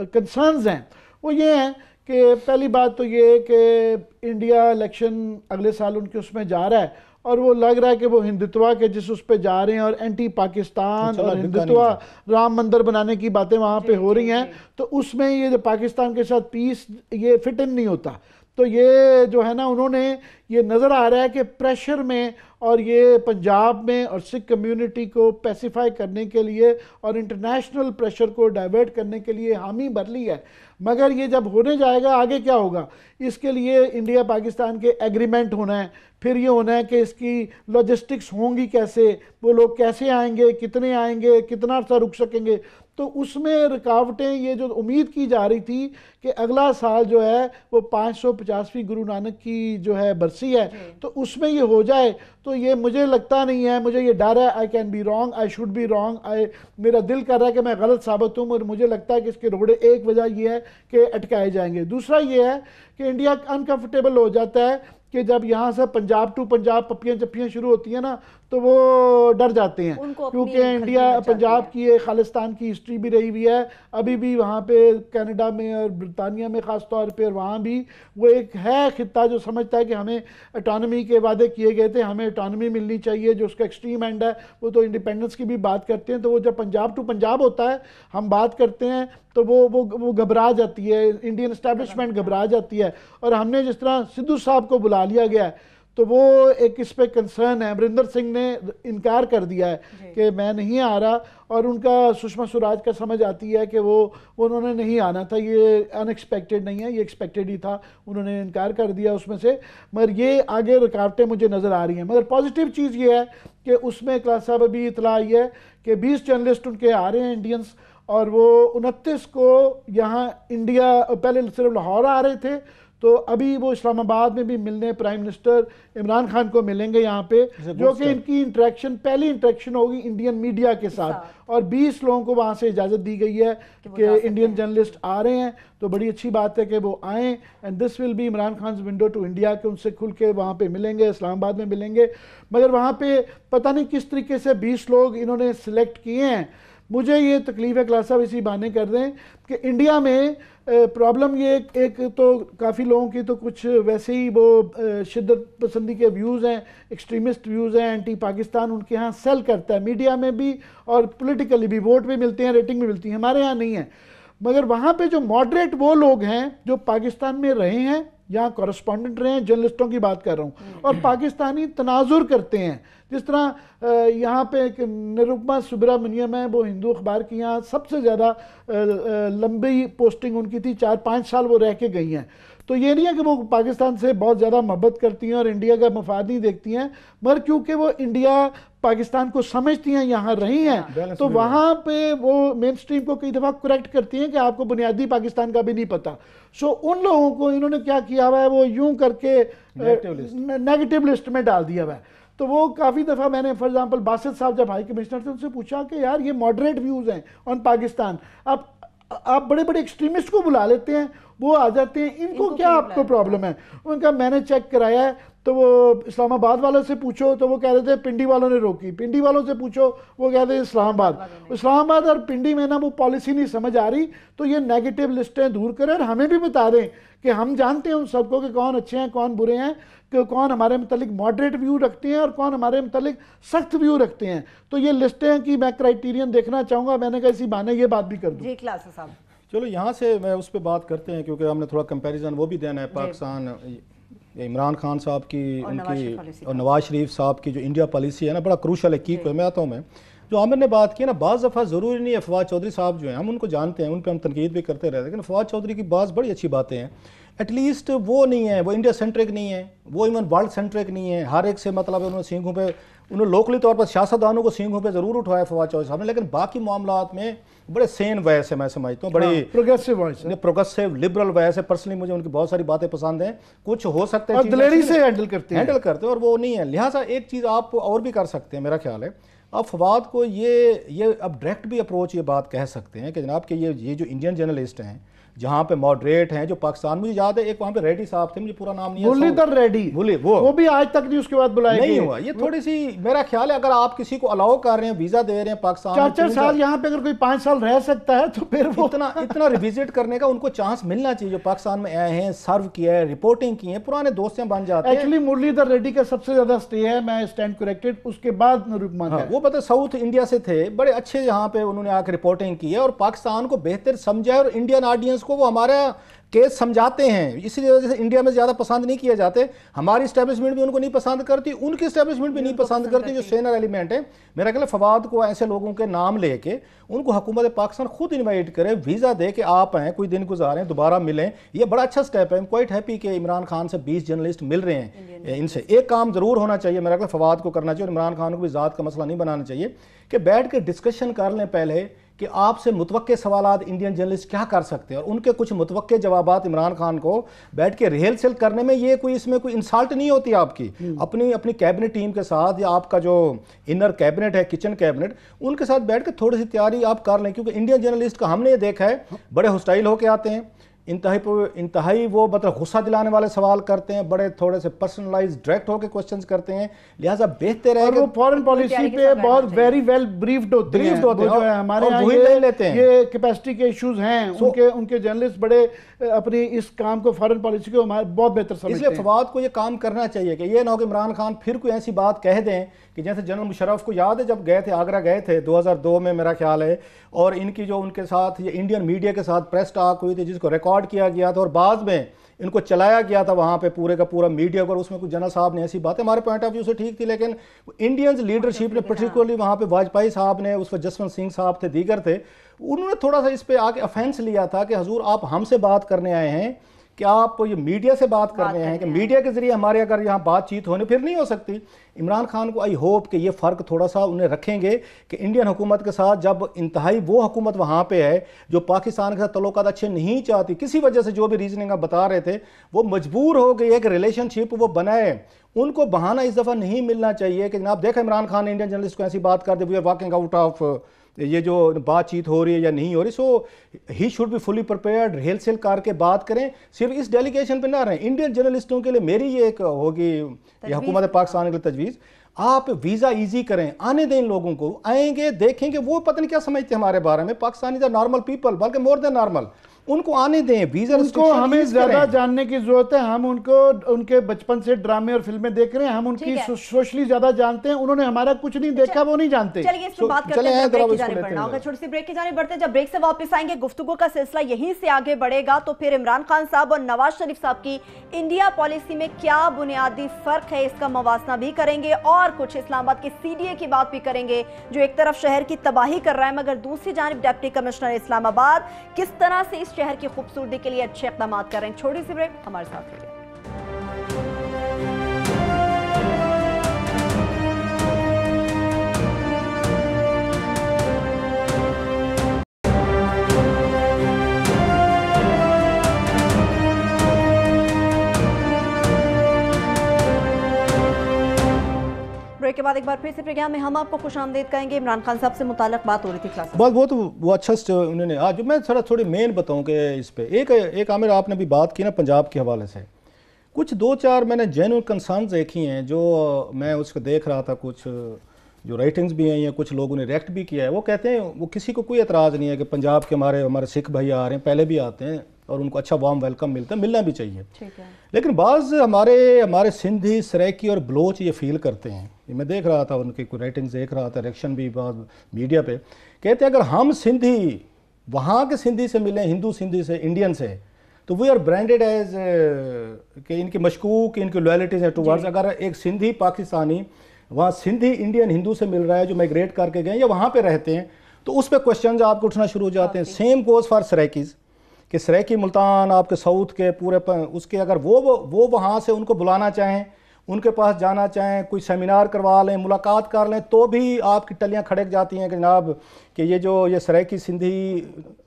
कंसर्न्स हैं। वो ये हैं कि पहली बात तो ये कि इंडिया इलेक्शन अगले साल उनके उसमें जा रहा है और वो लग रहा है कि वो हिंदुत्वा के जिस उस पे जा रहे हैं और एंटी पाकिस्तान और हिंदुत्वा राम मंदिर बनाने की बातें वहाँ पे हो रही हैं। तो उसमें ये जो पाकिस्तान के साथ पीस ये फिट इन नहीं होता। तो ये जो है ना, उन्होंने ये नज़र आ रहा है कि प्रेशर में और ये पंजाब में और सिख कम्युनिटी को पैसिफाई करने के लिए और इंटरनेशनल प्रेशर को डाइवर्ट करने के लिए हामी भर ली है। मगर ये जब होने जाएगा आगे क्या होगा, इसके लिए इंडिया पाकिस्तान के एग्रीमेंट होना है, फिर ये होना है कि इसकी लॉजिस्टिक्स होंगी कैसे, वो लोग कैसे आएंगे, कितने आएंगे, कितना अर्सा रुक सकेंगे। तो उसमें रुकावटें, ये जो उम्मीद की जा रही थी कि अगला साल जो है वो 550वीं गुरु नानक की जो है बरसी है, तो उसमें ये हो जाए, तो ये मुझे लगता नहीं है, मुझे ये डर है, I can be wrong, I should be wrong, मेरा दिल कर रहा है कि मैं गलत साबित हूँ, और मुझे लगता है कि इसके रोड़े एक वजह ये है कि अटकाए जाएंगे। दूसरा ये है कि इंडिया अनकंफर्टेबल हो जाता है कि जब यहाँ से पंजाब टू पंजाब पप्पियाँ चप्पियाँ शुरू होती हैं ना, तो वो डर जाते हैं, क्योंकि इंडिया पंजाब की एक खालिस्तान की हिस्ट्री भी रही हुई है। अभी भी वहाँ पे कनाडा में और ब्रितानिया में ख़ास तौर पे, और वहाँ भी वो एक है खित्ता जो समझता है कि हमें अटानमी के वादे किए गए थे, हमें अटानमी मिलनी चाहिए। जो उसका एक्सट्रीम एंड है वो तो इंडिपेंडेंस की भी बात करते हैं। तो वो जब पंजाब टू पंजाब होता है, हम बात करते हैं, तो वो घबरा जाती है, इंडियन एस्टैब्लिशमेंट घबरा जाती है। और हमने जिस तरह सिद्धू साहब को बुला लिया गया है, तो वो एक इस पे कंसर्न है। अमरिंदर सिंह ने इनकार कर दिया है कि मैं नहीं आ रहा, और उनका सुषमा स्वराज का समझ आती है कि वो उन्होंने नहीं आना था, ये अनएक्सपेक्टेड नहीं है, ये एक्सपेक्टेड ही था, उन्होंने इनकार कर दिया उसमें से। मगर ये आगे रुकावटें मुझे नज़र आ रही हैं। मगर पॉजिटिव चीज़ ये है कि उसमें क्लास साहब अभी इतला आई है कि 20 जर्नलिस्ट उनके आ रहे हैं इंडियंस, और वो 29 को यहाँ इंडिया, पहले सिर्फ लाहौर आ रहे थे, तो अभी वो इस्लामाबाद में भी मिलने प्राइम मिनिस्टर इमरान खान को मिलेंगे यहाँ पे, जो कि इनकी इंटरेक्शन, पहली इंटरेक्शन होगी इंडियन मीडिया के साथ। और 20 लोगों को वहाँ से इजाज़त दी गई है कि इंडियन जर्नलिस्ट आ रहे हैं, तो बड़ी अच्छी बात है कि वो आएँ। And this will be Imran Khan window to India, के उनसे खुल के वहाँ पे मिलेंगे, इस्लामाबाद में मिलेंगे। मगर वहाँ पे पता नहीं किस तरीके से 20 लोग इन्होंने सिलेक्ट किए हैं। मुझे ये तकलीफ है, क्लास साहब इसी बहाने कर दें, कि इंडिया में प्रॉब्लम ये एक तो काफ़ी लोगों की तो कुछ वैसे ही वो शिद्दत पसंदी के व्यूज़ हैं, एक्सट्रीमिस्ट व्यूज़ हैं, एंटी पाकिस्तान उनके यहाँ सेल करता है, मीडिया में भी और पॉलिटिकली भी, वोट भी मिलते हैं, रेटिंग भी मिलती है, हमारे यहाँ नहीं है। मगर वहाँ पे जो मॉडरेट वो लोग हैं जो पाकिस्तान में रहे हैं, यहाँ कॉरेस्पॉन्डेंट रहे हैं, जर्नलिस्टों की बात कर रहा हूँ, और पाकिस्तानी तनाजुर करते हैं। जिस तरह यहाँ पे एक निरुपमा सुब्रमण्यम है, वो हिंदू अखबार की यहाँ सबसे ज़्यादा लंबी पोस्टिंग उनकी थी, 4-5 साल वो रह के गई हैं। तो ये नहीं है कि वो पाकिस्तान से बहुत ज़्यादा मोहब्बत करती हैं और इंडिया का मफाद नहीं देखती हैं, मगर क्योंकि वो इंडिया पाकिस्तान को समझती हैं, यहाँ रही हैं, तो वहाँ पे वो मेन स्ट्रीम को कई दफ़ा करेक्ट करती हैं कि आपको बुनियादी पाकिस्तान का भी नहीं पता। सो उन लोगों को इन्होंने क्या किया हुआ है, वो यूं करके नेगेटिव लिस्ट में डाल दिया हुआ है। तो वो काफ़ी दफ़ा मैंने फॉर एग्जांपल बासित साहब जब हाई कमिश्नर थे, उनसे पूछा कि यार ये मॉडरेट व्यूज़ हैं ऑन पाकिस्तान, आप बड़े बड़े एक्सट्रीमिस्ट को बुला लेते हैं, वो आ जाते हैं, इनको क्या आपको प्रॉब्लम है? उनका मैंने चेक कराया है, तो वो इस्लामाबाद वालों से पूछो तो वो कह रहे थे पिंडी वालों ने रोकी, पिंडी वालों से पूछो वो कहते हैं इस्लामाबाद और पिंडी में ना वो पॉलिसी नहीं समझ आ रही। तो ये नेगेटिव लिस्टें दूर करें और हमें भी बता दें कि हम जानते हैं उन सबको कि कौन अच्छे हैं कौन बुरे हैं, कि कौन हमारे मुतालिक मॉडरेट व्यू रखते हैं और कौन हमारे मुतालिक सख्त व्यू रखते हैं। तो ये लिस्टें की मैं क्राइटेरियन देखना चाहूँगा, मैंने कहा इसी बहाने ये बात भी कर दूँ। जी क्लास साहब, चलो यहाँ से मैं उस पर बात करते हैं, क्योंकि हमने थोड़ा कंपैरिजन वो भी देना है पाकिस्तान, इमरान खान साहब की, उनकी और नवाज शरीफ साहब की जो इंडिया पॉलिसी है ना, बड़ा क्रूशल है। की को मैं आता हूँ, मैं जो आमिर ने बात की ना, बाज़ दफ़ा ज़रूरी नहीं है फवाद चौधरी साहब जो हैं, हम उनको जानते हैं, उन पर हम तनकीद भी करते रहते हैं, लेकिन फवाद चौधरी की बात बड़ी अच्छी बातें हैं। एटलीस्ट वो नहीं है, वो इंडिया सेंट्रिक नहीं है, वो इवन वर्ल्ड सेंट्रिक नहीं है, हर एक से मतलब उन्होंने सींगों पे, उन्होंने लोकली तौर पर सियासतदानों को सींगों पे ज़रूर उठाया फवाद चौधरी साहब ने, लेकिन बाकी मामलात में बड़े सेन वॉइस है, मैं समझता हूँ, बड़ी प्रोग्रेसिव वॉइस है, प्रोग्रेसिव लिबरल वॉइस है। पर्सनली मुझे उनकी बहुत सारी बातें पसंद हैं, कुछ हो सकते हैं दिलेरी से हैंडल करते हैं और वो नहीं है। लिहाजा एक चीज़ आप और भी कर सकते हैं, मेरा ख्याल है आप फवाद को ये अब डायरेक्ट भी अप्रोच ये बात कह सकते हैं कि जनाब के ये जो इंडियन जर्नलिस्ट हैं जहाँ पे मॉडरेट हैं, जो पाकिस्तान, मुझे याद है एक वहाँ पे रेड्डी साहब थे, मुझे पूरा नाम नहीं है, मुरलीधर रेड्डी, वो भी आज तक नहीं उसके बाद बुलाया नहीं हुआ। ये थोड़ी सी मेरा ख्याल है, अगर आप किसी को अलाउ कर रहे हैं, वीजा दे रहे हैं पाकिस्तान 4 साल यहाँ पे, अगर कोई 5 साल रह सकता है तो फिर वो इतना रिविजिट करने का उनको चांस मिलना चाहिए। जो पाकिस्तान में आए हैं, सर्व किया है, रिपोर्टिंग की है, पुराने दोस्त बन जाते हैं। एक्चुअली मुरलीधर रेड्डी का सबसे ज्यादा स्टे है, मैं स्टैंड करेक्टेड, उसके बाद निरुपमा वो पता साउथ इंडिया से थे, बड़े अच्छे यहाँ पे उन्होंने आकर रिपोर्टिंग की है और पाकिस्तान को बेहतर समझा है और इंडियन ऑडियंस जर्नलिस्ट को वो हमारा केस समझाते हैं, इसलिए वजह से इंडिया में ज़्यादा पसंद नहीं किए जाते। हमारी इस्टेब्लिशमेंट भी उनको नहीं पसंद करती, उनकी इस्टेब्लिशमेंट भी नहीं पसंद करती, जो सेनर एलिमेंट है। मेरा ख्याल है फवाद को ऐसे लोगों के नाम लेके उनको हुकूमत पाकिस्तान खुद इन्वाइट करे, वीज़ा दे कि आप हैं, कोई दिन गुजारें, दोबारा मिलें। ये बड़ा अच्छा स्टेप है। आई एम क्वाइट हैप्पी कि इमरान खान से 20 जर्नलिस्ट मिल रहे हैं। इनसे एक काम ज़रूर होना चाहिए, मेरा ख्याल फवाद को करना चाहिए और इमरान खान को भी ज़ात का मसला नहीं बनाना चाहिए कि बैठ के डिस्कशन कर लें पहले कि आपसे मुतवक्के सवालात इंडियन जर्नलिस्ट क्या कर सकते हैं, और उनके कुछ मुतवक्के जवाबात इमरान खान को बैठ के रिहर्सल करने में ये कोई इसमें कोई इंसल्ट नहीं होती आपकी। अपनी अपनी कैबिनेट टीम के साथ या आपका जो इनर कैबिनेट है, किचन कैबिनेट, उनके साथ बैठ के थोड़ी सी तैयारी आप कर लें, क्योंकि इंडियन जर्नलिस्ट का हमने ये देखा है बड़े हॉस्टाइल होके आते हैं, इंतहाई वो मतलब गुस्सा दिलाने वाले सवाल करते हैं, बड़े थोड़े से पर्सनलाइज डायरेक्ट होकर क्वेश्चंस करते हैं। लिहाजा बेहतर है और वो फॉरेन पॉलिसी पे बहुत वेरी वेल ब्रीफ्ड होते हैं, जो है हमारे यहाँ ले लेते हैं। ये कैपेसिटी के इश्यूज हैं, उनके जर्नलिस्ट बड़े अपनी इस काम को फॉरेन पॉलिसी को हमारे बहुत बेहतर समझते हैं। इसलिए फवाद को ये काम करना चाहिए कि ये ना हो कि इमरान खान फिर कोई ऐसी बात कह दें कि जैसे जनरल मुशर्रफ को याद है जब गए थे, आगरा गए थे 2002 में मेरा ख्याल है, और इनकी जो उनके साथ ये इंडियन मीडिया के साथ प्रेस टॉक हुई थी जिसको रिकॉर्ड किया गया था और बाद में इनको चलाया गया था वहाँ पे पूरे का पूरा मीडिया को, और उसमें कुछ जनरल साहब ने ऐसी बातें हमारे पॉइंट ऑफ व्यू से ठीक थी, लेकिन इंडियंस लीडरशिप ने पर्टिकुलरली वहाँ पे वाजपेयी साहब ने, उस पर जसवंत सिंह साहब थे, दीगर थे, उन्होंने थोड़ा सा इस पे आके ऑफेंस लिया था कि हजूर आप हमसे बात करने आए हैं कि आप ये मीडिया से बात कर रहे हैं कि मीडिया के जरिए हमारे अगर यहाँ बातचीत होने फिर नहीं हो सकती। इमरान खान को आई होप कि ये फ़र्क थोड़ा सा उन्हें रखेंगे कि इंडियन हुकूमत के साथ जब इंतहाई वो हुकूमत वहाँ पे है जो पाकिस्तान के साथ तल्लुकात अच्छे नहीं चाहती, किसी वजह से जो भी रीजनिंग आप बता रहे थे, वो मजबूर हो गई है कि रिलेशनशिप वो बनाए। उनको बहाना इस दफ़ा नहीं मिलना चाहिए कि जनाब देखा इमरान खान ने इंडियन जर्नलिस्ट को ऐसी बात कर दी, we are walking out of ये जो बातचीत हो रही है या नहीं हो रही। So he should be fully prepared, rehearsal करके बात करें, सिर्फ इस डेलीगेशन पे ना रहें। इंडियन जर्नलिस्टों के लिए मेरी ये एक होगी ये हुकूमत पाकिस्तान के लिए तजवीज़, आप वीज़ा इजी करें, आने दें लोगों को, आएंगे देखेंगे वो पता नहीं क्या समझते हमारे बारे में, पाकिस्तानी द नॉर्मल पीपल, बल्कि मोर देन नॉर्मल, उनको आने दें। वीजा उनको हमें ज्यादा जानने की जरूरत है, हम उनको उनके बचपन से ड्रामे और फिल्में देख रहे हैं, हम उनकी सोशली ज्यादा जानते हैं, उन्होंने हमारा कुछ नहीं देखा, वो नहीं जानते। चलिए इस पर बात करते हैं, ब्रेक की जाने बढ़ना होगा, छोटी सी ब्रेक की जाने बढ़ते हैं। जब ब्रेक से वापस आएंगे गुफ्तगू का सिलसिला यहीं से आगे बढ़ेगा, तो फिर इमरान खान साहब और नवाज शरीफ साहब की इंडिया पॉलिसी में क्या बुनियादी फर्क है इसका मवाजना भी करेंगे, और कुछ इस्लामाबाद के सीडीए की बात भी करेंगे जो एक तरफ शहर की तबाही कर रहा है मगर दूसरी जानिब डिप्टी कमिश्नर इस्लामाबाद किस तरह से इस शहर की खूबसूरती के लिए अच्छे इक़दाम कर रहे हैं। छोटी सी ब्रेक, हमारे साथ रहिए। ब्रेक के बाद एक बार फिर से प्रोग्राम में हम आपको खुशामदीद कहेंगे। इमरान खान साहब से मुताल्लिक़ बात हो रही थी क्लास बस वो अच्छा उन्होंने आज मैं थोड़ी मेन बताऊं कि इस पे एक आमिर आपने भी बात की ना पंजाब के हवाले से, कुछ 2-4 मैंने जेन्युइन कंसर्न देखी हैं जो मैं उसको देख रहा था, कुछ जो राइटिंग्स भी हैं या कुछ लोगों ने रिएक्ट भी किया है। वो कहते हैं वो किसी को कोई एतराज़ नहीं है कि पंजाब के हमारे सिख भाई आ रहे हैं, पहले भी आते हैं और उनको अच्छा वार्म वेलकम मिलता है, मिलना भी चाहिए, लेकिन बाज़ हमारे सिंधी, सराइकी और बलोच ये फील करते हैं, ये मैं देख रहा था उनकी कोई राइटिंग्स देख रहा था, रिएक्शन भी बात मीडिया पे, कहते हैं अगर हम सिंधी वहाँ के सिंधी से मिलें, हिंदू सिंधी से, इंडियन से, तो वी आर ब्रांडेड एज कि इनकी मशकूक, इनकी लॉयल्टीज है टूवर्ड्स। अगर एक सिंधी पाकिस्तानी वहाँ सिंधी इंडियन हिंदू से मिल रहा है जो माइग्रेट करके गए या वहाँ पे रहते हैं, तो उस पर क्वेश्चन आपको उठना शुरू हो जाते हैं। सेम गोज़ फॉर सराइकीज़ कि सराइकी मुल्तान आपके साउथ के पूरे उसके अगर वो वहाँ से उनको बुलाना चाहें, उनके पास जाना चाहें, कोई सेमिनार करवा लें, मुलाकात कर लें, तो भी आपकी टलियाँ खड़क जाती हैं कि जनाब कि ये सराइकी सिंधी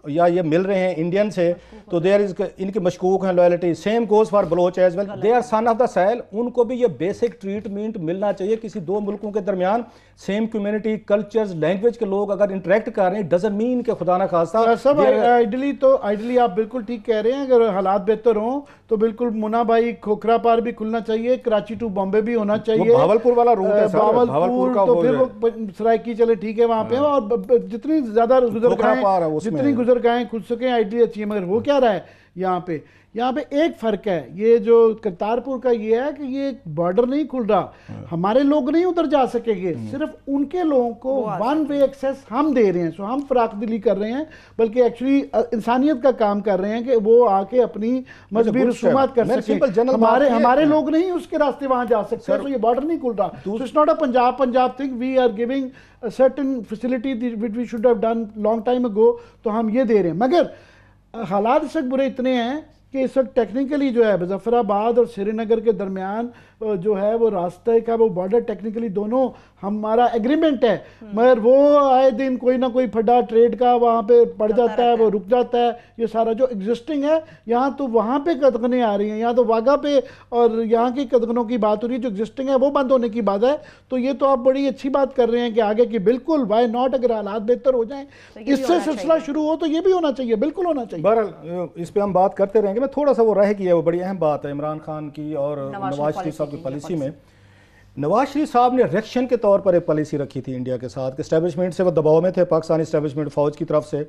या ये मिल रहे हैं इंडियन से, तो देयर इज इनकी मशकूक हैं loyalty. Same goes for Baloch as well, they are son of the soil, उनको भी ये बेसिक ट्रीटमेंट मिलना चाहिए। किसी दो मुल्कों के दरमियान सेम कम्युनिटी, कल्चर्स, लैंग्वेज के लोग अगर इंटरेक्ट कर रहे हैं, डजंट मीन कि खुदा ना खास्ता सब आइडली आप बिल्कुल ठीक कह रहे हैं। अगर हालात बेहतर हों तो बिल्कुल मुन्ना भाई खोखरा पार भी खुलना चाहिए, कराची टू बॉम्बे भी होना चाहिए, भावलपुर वाला रूट है, भावलपुर तो फिर वो सराइकी चले ठीक है वहाँ पे, और जितनी ज्यादा गुजरगाहें खुल सकें आइडली अच्छी है। मगर वो क्या रहा है यहाँ पे एक फ़र्क है, ये जो करतारपुर का ये है कि ये बॉर्डर नहीं खुल रहा, हमारे लोग नहीं उधर जा सकेंगे, सिर्फ उनके लोगों को वन वे एक्सेस हम दे रहे हैं। सो हम फराख दिली कर रहे हैं, बल्कि एक्चुअली इंसानियत का काम कर रहे हैं कि वो आके अपनी मजबूरी रसूमात कर सकें। हमारे लोग नहीं उसके रास्ते वहां जा सकते, तो ये बॉर्डर नहीं खुल रहा। So it's not a Punjab thing, we are giving a certain facility which we should have done long time ago, तो हम ये दे रहे हैं। मगर हालात इस वक्त बुरे इतने हैं कि इस वक्त टेक्निकली जो है मुजफ्फराबाद और श्रीनगर के दरमियान जो है वो रास्ते का वो बॉर्डर टेक्निकली दोनों हमारा एग्रीमेंट है, मगर वो आए दिन कोई ना कोई फड्डा ट्रेड का वहाँ पे पड़ जाता है, वो रुक जाता है। ये सारा जो एग्जिस्टिंग है यहाँ तो वहाँ पे कदगनें आ रही हैं, यहाँ तो वाघा पे और यहाँ की कदगनों की बात हो रही है, जो एग्जिस्टिंग है वो बंद होने की बात है। तो ये तो आप बड़ी अच्छी बात कर रहे हैं कि आगे की बिल्कुल वाई नॉट, अगर हालात बेहतर हो जाए इससे सिलसिला शुरू हो तो ये भी होना चाहिए, बिल्कुल होना चाहिए। बहरहाल इस पर हम बात करते रहेंगे। मैं थोड़ा सा वो रह गया, वो बड़ी अहम बात है इमरान खान की और नवाज शरीफ साहब की पॉलिसी में। नवाज शरीफ साहब ने रिएक्शन के तौर पर एक पॉलिसी रखी थी इंडिया के साथ, एस्टेब्लिशमेंट से वो दबाव में थे, पाकिस्तानी एस्टेब्लिशमेंट फौज की तरफ से।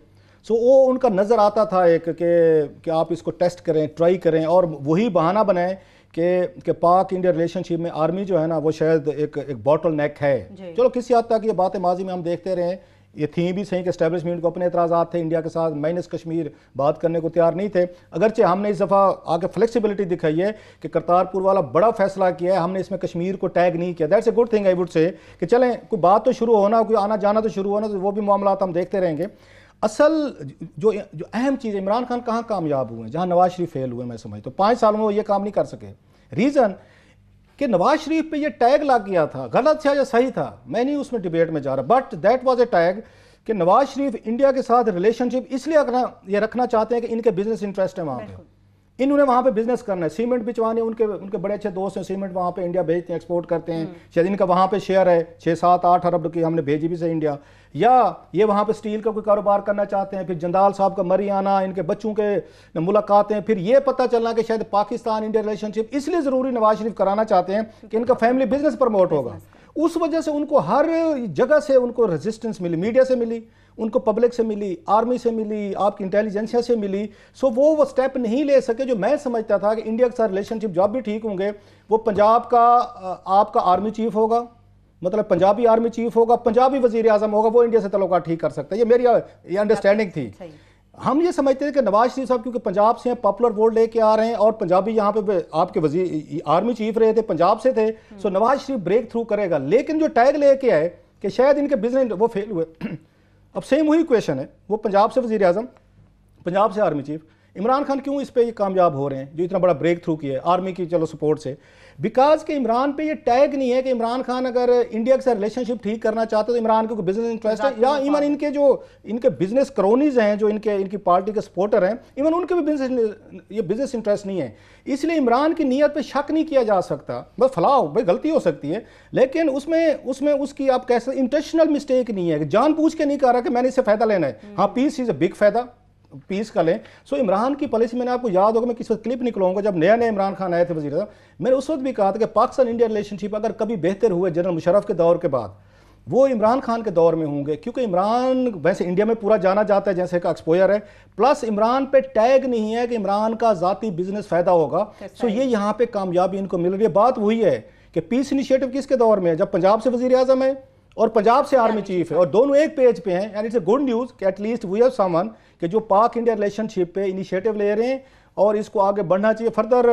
सो वो उनका नज़र आता था एक कि आप इसको टेस्ट करें, ट्राई करें, और वही बहाना बनाएं कि पाक इंडिया रिलेशनशिप में आर्मी जो है ना वो शायद एक बॉटल नेक है। चलो किसी हद तक ये बातें माजी में हम देखते रहे, ये थी भी सही कि एस्टेब्लिशमेंट को अपने एतराज़ात थे इंडिया के साथ, माइनस कश्मीर बात करने को तैयार नहीं थे। अगरचे हमने इस दफ़ा आगे फ्लेक्सिबिलिटी दिखाई है कि करतारपुर वाला बड़ा फैसला किया है, हमने इसमें कश्मीर को टैग नहीं किया। That's a good thing I would say कि चलें कोई बात तो शुरू होना, कोई आना जाना तो शुरू होना, तो वो भी मामला हम देखते रहेंगे। असल जो अहम चीज़ है, इमरान खान कहाँ कामयाब हुए हैं, जहाँ नवाज शरीफ फेल हुए, मैं समझता हूँ 5 सालों में वो ये काम नहीं कर सके। रीज़न कि नवाज शरीफ पे ये टैग लग गया था, गलत था या सही था मैं नहीं उसमें डिबेट में जा रहा, but that was a tag कि नवाज शरीफ इंडिया के साथ रिलेशनशिप इसलिए रखना चाहते हैं कि इनके बिजनेस इंटरेस्ट है वहाँ पे, इन्होंने वहाँ पे बिजनेस करना है, सीमेंट बिचवाने, उनके बड़े अच्छे दोस्त हैं, सीमेंट वहाँ पे इंडिया भेजते हैं, एक्सपोर्ट करते हैं, शायद इनका वहाँ पे शेयर है 6-7-8 अरब की, हमने भेजी भी से इंडिया, या ये वहाँ पे स्टील का कोई कारोबार करना चाहते हैं। फिर जंदाल साहब का मरी आना, इनके बच्चों के मुलाकातें, फिर ये पता चलना कि शायद पाकिस्तान इंडिया रिलेशनशिप इसलिए ज़रूरी नवाज शरीफ कराना चाहते हैं कि इनका फैमिली बिजनेस प्रमोट होगा। उस वजह से उनको हर जगह से उनको रेजिस्टेंस मिली, मीडिया से मिली, उनको पब्लिक से मिली, आर्मी से मिली, आपकी इंटेलिजेंसिया से मिली। सो वो स्टेप नहीं ले सके जो मैं समझता था कि इंडिया के साथ रिलेशनशिप जब भी ठीक होंगे, वो पंजाब का आपका आर्मी चीफ होगा, मतलब पंजाबी आर्मी चीफ होगा, पंजाबी वजीर आजम होगा, वो इंडिया से तल्लुकात ठीक कर सकता है। ये मेरी ये अंडरस्टैंडिंग थी। हम ये समझते थे कि नवाज शरीफ साहब क्योंकि पंजाब से पॉपुलर वोट लेके आ रहे हैं और पंजाबी यहाँ पे आपके वजीर आर्मी चीफ रहे थे, पंजाब से थे, सो नवाज शरीफ ब्रेक थ्रू करेगा। लेकिन जो टैग लेके आए कि शायद इनके बिजनेस वो फेल हुए। अब सेम वही क्वेश्चन है, वो पंजाब से वजीर आजम, पंजाब से आर्मी चीफ, इमरान खान क्यों इस पे ये कामयाब हो रहे हैं जो इतना बड़ा ब्रेक थ्रू किया है आर्मी की चलो सपोर्ट से? बिकॉज के इमरान पे ये टैग नहीं है कि इमरान खान अगर इंडिया के साथ रिलेशनशिप ठीक करना चाहते तो इमरान को बिजनेस इंटरेस्ट है, या इवन इनके जो इनके बिजनेस क्रोनीज हैं जो इनकी पार्टी के सपोर्टर हैं, इवन उनके भी ये बिजनेस इंटरेस्ट नहीं है। इसलिए इमरान की नीयत पे शक नहीं किया जा सकता। बस फलाह भाई गलती हो सकती है, लेकिन उसमें उसकी आप कह सकते इंटेंशनल मिस्टेक नहीं है, जानबूझ के नहीं कर रहा कि मैंने इससे फायदा लेना है। हाँ, पीस इज अ बिग फायदा, पीस का लें। सो इमरान की पॉलिसी, मैंने आपको याद होगा, मैं किस वक्त क्लिप निकलूंगा जब नया इमरान खान आए थे वजीर आज़म, मैंने उस वक्त भी कहा था कि पाकिस्तान इंडिया रिलेशनशिप अगर कभी बेहतर हुए जनरल मुशर्रफ के दौर के बाद, वो इमरान खान के दौर में होंगे, क्योंकि इमरान वैसे इंडिया में पूरा जाना जाता है जैसे का एक्सपोजर है, प्लस इमरान पे टैग नहीं है कि इमरान का जाती बिजनेस फायदा होगा। सो ये यहाँ पे कामयाबी इनको मिल रही है। बात वही है कि पीस इनिशिएटिव किसके दौर में है, जब पंजाब से वजीर आज़म है और पंजाब से आर्मी चीफ है और दोनों एक पेज पे हैं, and it's a good news कि एटलीस्ट वी हैव समवन कि जो पाक इंडिया रिलेशनशिप पे इनिशिएटिव ले रहे हैं और इसको आगे बढ़ना चाहिए फर्दर।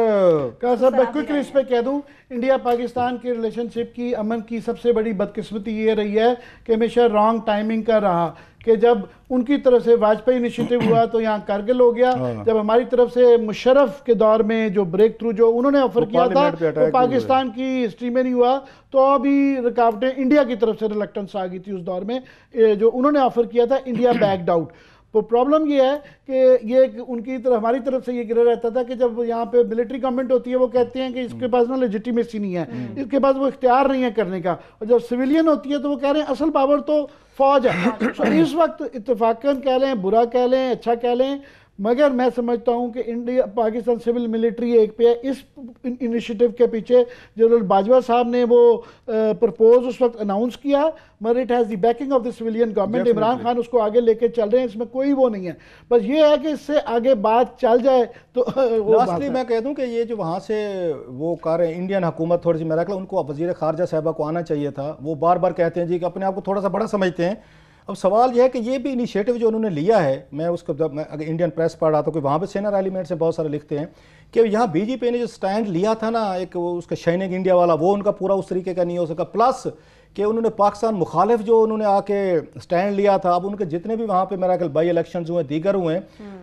क्या सर मैं क्विकली इस पे कह दूं, इंडिया पाकिस्तान की रिलेशनशिप की अमन की सबसे बड़ी बदकिस्मती ये रही है कि हमेशा रॉन्ग टाइमिंग का रहा कि जब उनकी तरफ से वाजपेयी इनिशिएटिव हुआ तो यहाँ कारगिल हो गया, जब हमारी तरफ से मुशर्रफ के दौर में जो ब्रेक थ्रू जो उन्होंने ऑफर किया था वो पाकिस्तान की हिस्ट्री में नहीं हुआ, तो अभी रुकावटें इंडिया की तरफ से रिलक्टेंस आ गई थी उस दौर में। जो उन्होंने ऑफर किया था इंडिया बैक्ड आउट। तो प्रॉब्लम ये है कि ये उनकी तरफ हमारी तरफ से ये गिरा रहता था कि जब यहाँ पे मिलिट्री गवर्नमेंट होती है वो कहते हैं कि इसके पास ना लेजिटिमेसी नहीं है, इसके पास वो इख्तियार नहीं है करने का, और जब सिविलियन होती है तो वो कह रहे हैं असल पावर तो फौज है। तो इस वक्त इत्तेफाकन कह लें, बुरा कह लें, अच्छा कह लें, मगर मैं समझता हूं कि इंडिया पाकिस्तान सिविल मिलिट्री एक पे है। इस इनिशिएटिव के पीछे जनरल बाजवा साहब ने वो प्रपोज उस वक्त अनाउंस किया, मगर it has the banking of the civilian government. Imran Khan उसको आगे लेके चल रहे हैं, इसमें कोई वो नहीं है। बस ये है कि इससे आगे बात चल जाए तो लास्टली मैं कह दूं कि ये जो वहाँ से वो कर रहे हैं इंडियन हुकूमत, थोड़ी सी मेरा ख्याल उनको वज़ीर ख़ारजा साहबा को आना चाहिए था। वो बार बार कहते हैं जी कि अपने आप को थोड़ा सा बड़ा समझते हैं। अब सवाल यह है कि ये भी इनिशिएटिव जो उन्होंने लिया है, मैं उसको जब मैं अगर इंडियन प्रेस पढ़ रहा था, कोई वहाँ पे सीनियर एलिमेंट से बहुत सारे लिखते हैं कि यहाँ बीजेपी ने जो स्टैंड लिया था ना, एक उसका शाइनिंग इंडिया वाला, वो उनका पूरा उस तरीके का नहीं हो सका। प्लस कि उन्होंने पाकिस्तान मुखालिफ जो उन्होंने आके स्टैंड लिया था, अब उनके जितने भी वहाँ पे मेरा ख्याल बाई इलेक्शंस हुए, दीगर हुए,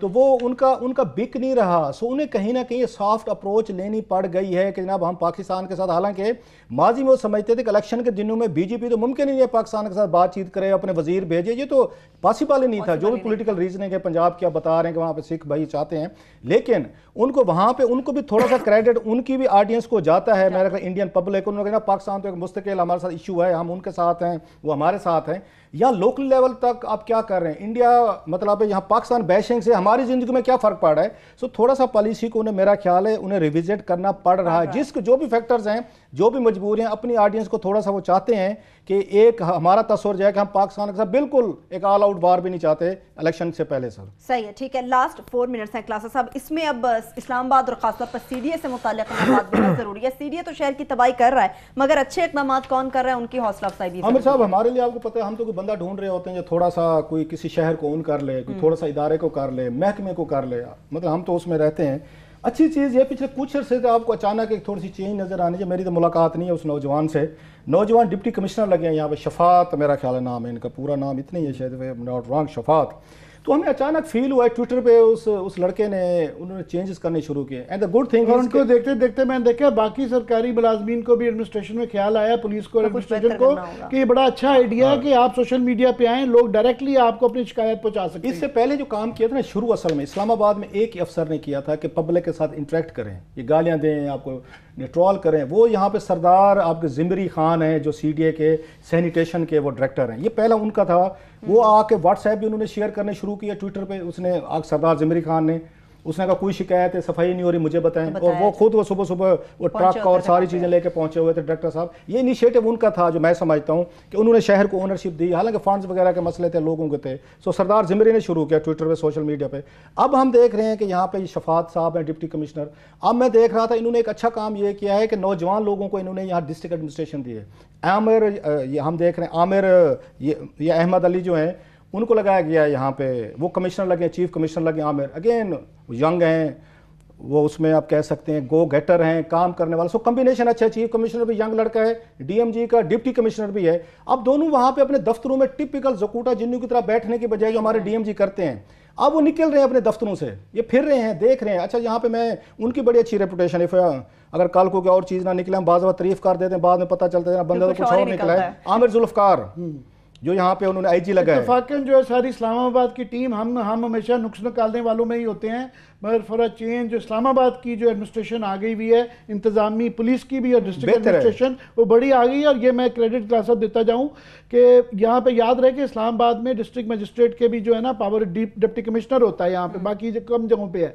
तो वो उनका बिक नहीं रहा। सो उन्हें कहीं ना कहीं सॉफ्ट अप्रोच लेनी पड़ गई है कि जनाब हम पाकिस्तान के साथ, हालांकि माजी में वो समझते थे कि इलेक्शन के दिनों में बीजेपी तो मुमकिन ही है पाकिस्तान के साथ बातचीत करे, अपने वजीर भेजे, ये तो पॉसिबल ही नहीं था। जो भी पोलिटिकल रीजनिंग है, पंजाब क्या बता रहे हैं कि वहाँ पे सिख भाई चाहते हैं, लेकिन उनको वहाँ पे उनको भी थोड़ा सा क्रेडिट उनकी भी ऑडियंस को जाता है। मेरा इंडियन पब्लिक उन्होंने कहा पाकिस्तान तो एक मुस्तकिल हमारे साथ इशू है, हम उनके साथ हैं, वो हमारे साथ हैं। या लोकल लेवल तक आप क्या कर रहे हैं, इंडिया मतलब यहाँ पाकिस्तान बैशिंग से हमारी जिंदगी में क्या फर्क पड़ रहा है। सो थोड़ा सा पॉलिसी को उन्हें, मेरा ख्याल है उन्हें रिविजिट करना पड़ रहा है। जिसको जो भी फैक्टर्स हैं, जो भी मजबूरियां, अपनी ऑडियंस को थोड़ा सा वो चाहते हैं कि एक हमारा तस्वर जाए कि हम पाकिस्तान के साथ बिल्कुल एक ऑल आउट वार भी नहीं चाहते इलेक्शन से पहले। सर सही है, ठीक है। लास्ट 4 मिनट्स हैं क्लास साहब, इसमें अब इस्लामाबाद और खासतौर पर सीडीए से मुताल्लिक बात बहुत जरूरी है। सीडीए तो शहर की तबाही कर रहा है, मगर अच्छे इकदाम कौन कर रहा है, उनकी हौसला अफजाई भी। आमिर साहब, हमारे लिए आपको पता है, हम तो कोई बंदा ढूंढ रहे होते हैं जो थोड़ा सा कोई किसी शहर को ओन कर ले, कोई थोड़ा सा इदारे को कर ले, महकमे को कर ले, मतलब हम तो उसमें रहते हैं। अच्छी चीज़ ये पिछले कुछ अर्से से आपको अचानक एक थोड़ी सी चेंज नज़र आनी चाहिए। मेरी तो मुलाकात नहीं है उस नौजवान से, नौजवान डिप्टी कमिश्नर लगे हैं यहाँ पे, शफात मेरा ख्याल है नाम है इनका, पूरा नाम इतना ही है शायद, नॉट रॉन्ग, शफात। तो हमें अचानक फील हुआ है ट्विटर पे उस लड़के ने, उन्होंने चेंजेस करने शुरू किए। एंड द गुड थिंग, और उनको देखते देखते मैंने देखा बाकी सरकारी मुलाजमीन को भी एडमिनिस्ट्रेशन में ख्याल आया, पुलिस को, एडमिनिस्ट्रेशन को, कि ये बड़ा अच्छा आइडिया है कि आप सोशल मीडिया पे आए, लोग डायरेक्टली आपको अपनी शिकायत पहुंचा सकते हैं। इससे पहले जो काम किया था ना शुरू असल में इस्लामाबाद में एक ही अफसर ने किया था कि पब्लिक के साथ इंटरेक्ट करें, ये गालियां दें, आपको ट्रोल करें। वो यहाँ पे सरदार आपके जिमरी खान हैं जो सीडीए के सैनिटेशन के वो डायरेक्टर हैं, ये पहला उनका था। वो आके व्हाट्सएप भी उन्होंने शेयर करने शुरू किया ट्विटर पे, उसने सरदार जिमरी खान ने, उसने कहा कोई शिकायत है, सफाई नहीं हो रही, मुझे बताएं। और वो खुद वो सुबह सुबह वो ट्रक और सारी चीज़ें लेके पहुंचे हुए थे डायरेक्टर साहब। ये इनिशिएटिव उनका था जो मैं समझता हूं कि उन्होंने शहर को ओनरशिप दी, हालांकि फंड्स वगैरह के मसले थे, लोगों के थे। सो सरदार जिमरी ने शुरू किया ट्विटर पे, सोशल मीडिया पे। अब हम देख रहे हैं कि यहाँ पे शफात साहब हैं डिप्टी कमिश्नर। अब मैं देख रहा था इन्होंने एक अच्छा काम ये किया है कि नौजवान लोगों को इन्होंने यहाँ डिस्ट्रिक्ट एडमिनिस्ट्रेशन दी है। आमिर, ये हम देख रहे हैं आमिर, ये अहमद अली जो हैं उनको लगाया गया है यहाँ पे, वो कमिश्नर लगे, चीफ कमिश्नर लगे आमिर। अगेन यंग हैं वो, उसमें आप कह सकते हैं गो गेटर हैं, काम करने वाले। सो कॉम्बिनेशन अच्छा है, चीफ कमिश्नर भी यंग लड़का है, डीएमजी का डिप्टी कमिश्नर भी है। अब दोनों वहाँ पे अपने दफ्तरों में टिपिकल जकूटा जिन्नू की तरह बैठने के बजाय जो हमारे डीएमजी करते हैं, अब वो निकल रहे हैं अपने दफ्तरों से, ये फिर रहे हैं, देख रहे हैं। अच्छा यहाँ पे मैं उनकी बड़ी अच्छी रेपुटेशन है, अगर कल को क्या और चीज़ ना निकले, हम बाज़ तारीफ कर देते हैं, बाद में पता चलता है बंदा तो कुछ और निकला है। आमिर जुल्फकार जो यहाँ पे उन्होंने आईजी लगाया, इत्तफाकन जो है सारी इस्लामाबाद की टीम, हम हमेशा नुक्स निकालने वालों में ही होते हैं, मगर फॉर अ चेंज जो इस्लामाबाद की जो एडमिनिस्ट्रेशन आ गई हुई है, इंतजामी पुलिस की भी और डिस्ट्रिक्ट एडमिनिस्ट्रेशन वो बड़ी आ गई है। और ये मैं क्रेडिट क्लास देता जाऊँ कि यहाँ पे याद रहे कि इस्लामाबाद में डिस्ट्रिक्ट मजिस्ट्रेट के भी जो है ना पावर डिप्टी कमिश्नर होता है, यहाँ पे बाकी जो कम जगहों पे है।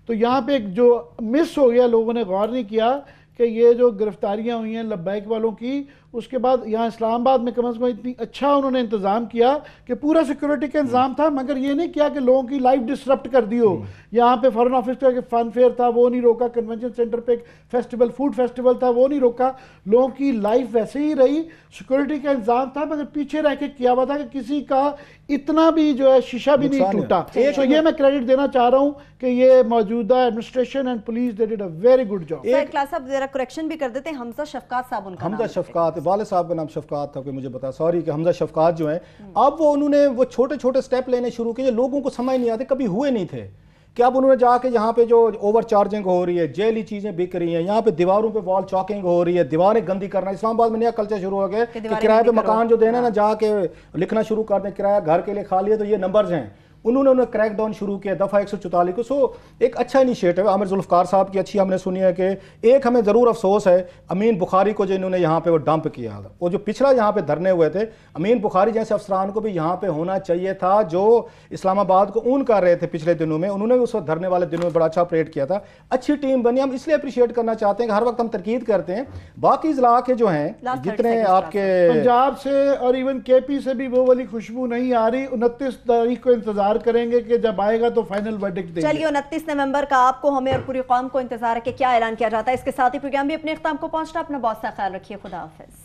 तो यहाँ पे जो मिस हो गया, लोगों ने गौर नहीं किया कि ये जो गिरफ्तारियां हुई हैं लब्बैक वालों की, उसके बाद यहाँ इस्लामाबाद में कम से कम इतनी अच्छा उन्होंने इंतज़ाम किया कि पूरा सिक्योरिटी का इंतजाम था, मगर ये नहीं किया कि लोगों की लाइफ डिसरप्ट कर दी हो। यहाँ पे फॉरेन ऑफिस का फन फेयर था, वो नहीं रोका, कन्वेंशन सेंटर पे एक फेस्टिवल, फूड फेस्टिवल था, वो नहीं रोका, लोगों की लाइफ वैसे ही रही, सिक्योरिटी का इंतजाम था, मगर पीछे रह के किया हुआ था कि किसी का इतना भी जो है शीशा भी नहीं टूटा। तो ये मैं क्रेडिट देना चाह रहा हूँ कि ये मौजूदा administration and police they did a very good job. एक क्लास साहब जरा करेक्शन भी कर देते हैं, हमजा शफकात साहब उनका हमजा शफकात, वाले साहब का नाम शफकात था, कोई मुझे बता, सॉरी कि हमजा शफकात जो है, अब वो उन्होंने वो छोटे छोटे स्टेप लेने शुरू किए, लोगों को समझ नहीं आते, कभी हुए नहीं थे। कि अब उन्होंने जाके यहाँ पे जो ओवर चार्जिंग हो रही है, जेली चीजें बिक रही हैं, यहाँ पे दीवारों पे वॉल चॉकिंग हो रही है, दीवारें गंदी करना, इस्लामाबाद में नया कल्चर शुरू हो गया कि किराए पे मकान जो देना ना, जाके लिखना शुरू कर दें किराया घर के लिए खा लिया, तो ये नंबर्स हैं, उन्होंने क्रैकडाउन शुरू किया दफ़ा 144 को। सो एक अच्छा इनिशिएटिव है। आमिर जुल्फ़कार साहब की अच्छी हमने सुनी है कि एक हमें ज़रूर अफसोस है अमीन बुखारी को जो इन्होंने यहाँ पे वो डंप किया, वो जो पिछला यहाँ पे धरने हुए थे, अमीन बुखारी जैसे अफसरान को भी यहाँ पे होना चाहिए था, जो इस्लामाबाद को ऊन कर रहे थे पिछले दिनों में, उन्होंने भी उस वक्त धरने वाले दिनों में बड़ा अच्छा ऑपरेट किया था। अच्छी टीम बनी। हम इसलिए अप्रिशिएट करना चाहते हैं कि हर वक्त हम तरकीद करते हैं। बाकी जिला के जो हैं जितने आपके पंजाब से और इवन केपी से भी वो वाली खुशबू नहीं आ रही। 29 तारीख को इंतजार करेंगे कि जब आएगा तो फाइनल वर्डिक्ट देंगे। चलिए 29 नवंबर का आपको, हमें और पूरी कौम को इंतजार है कि क्या ऐलान किया जाता है। इसके साथ ही प्रोग्राम भी अपने इख्तिताम को पहुंचना। अपना बहुत सा ख्याल रखिए। खुदा हाफिज।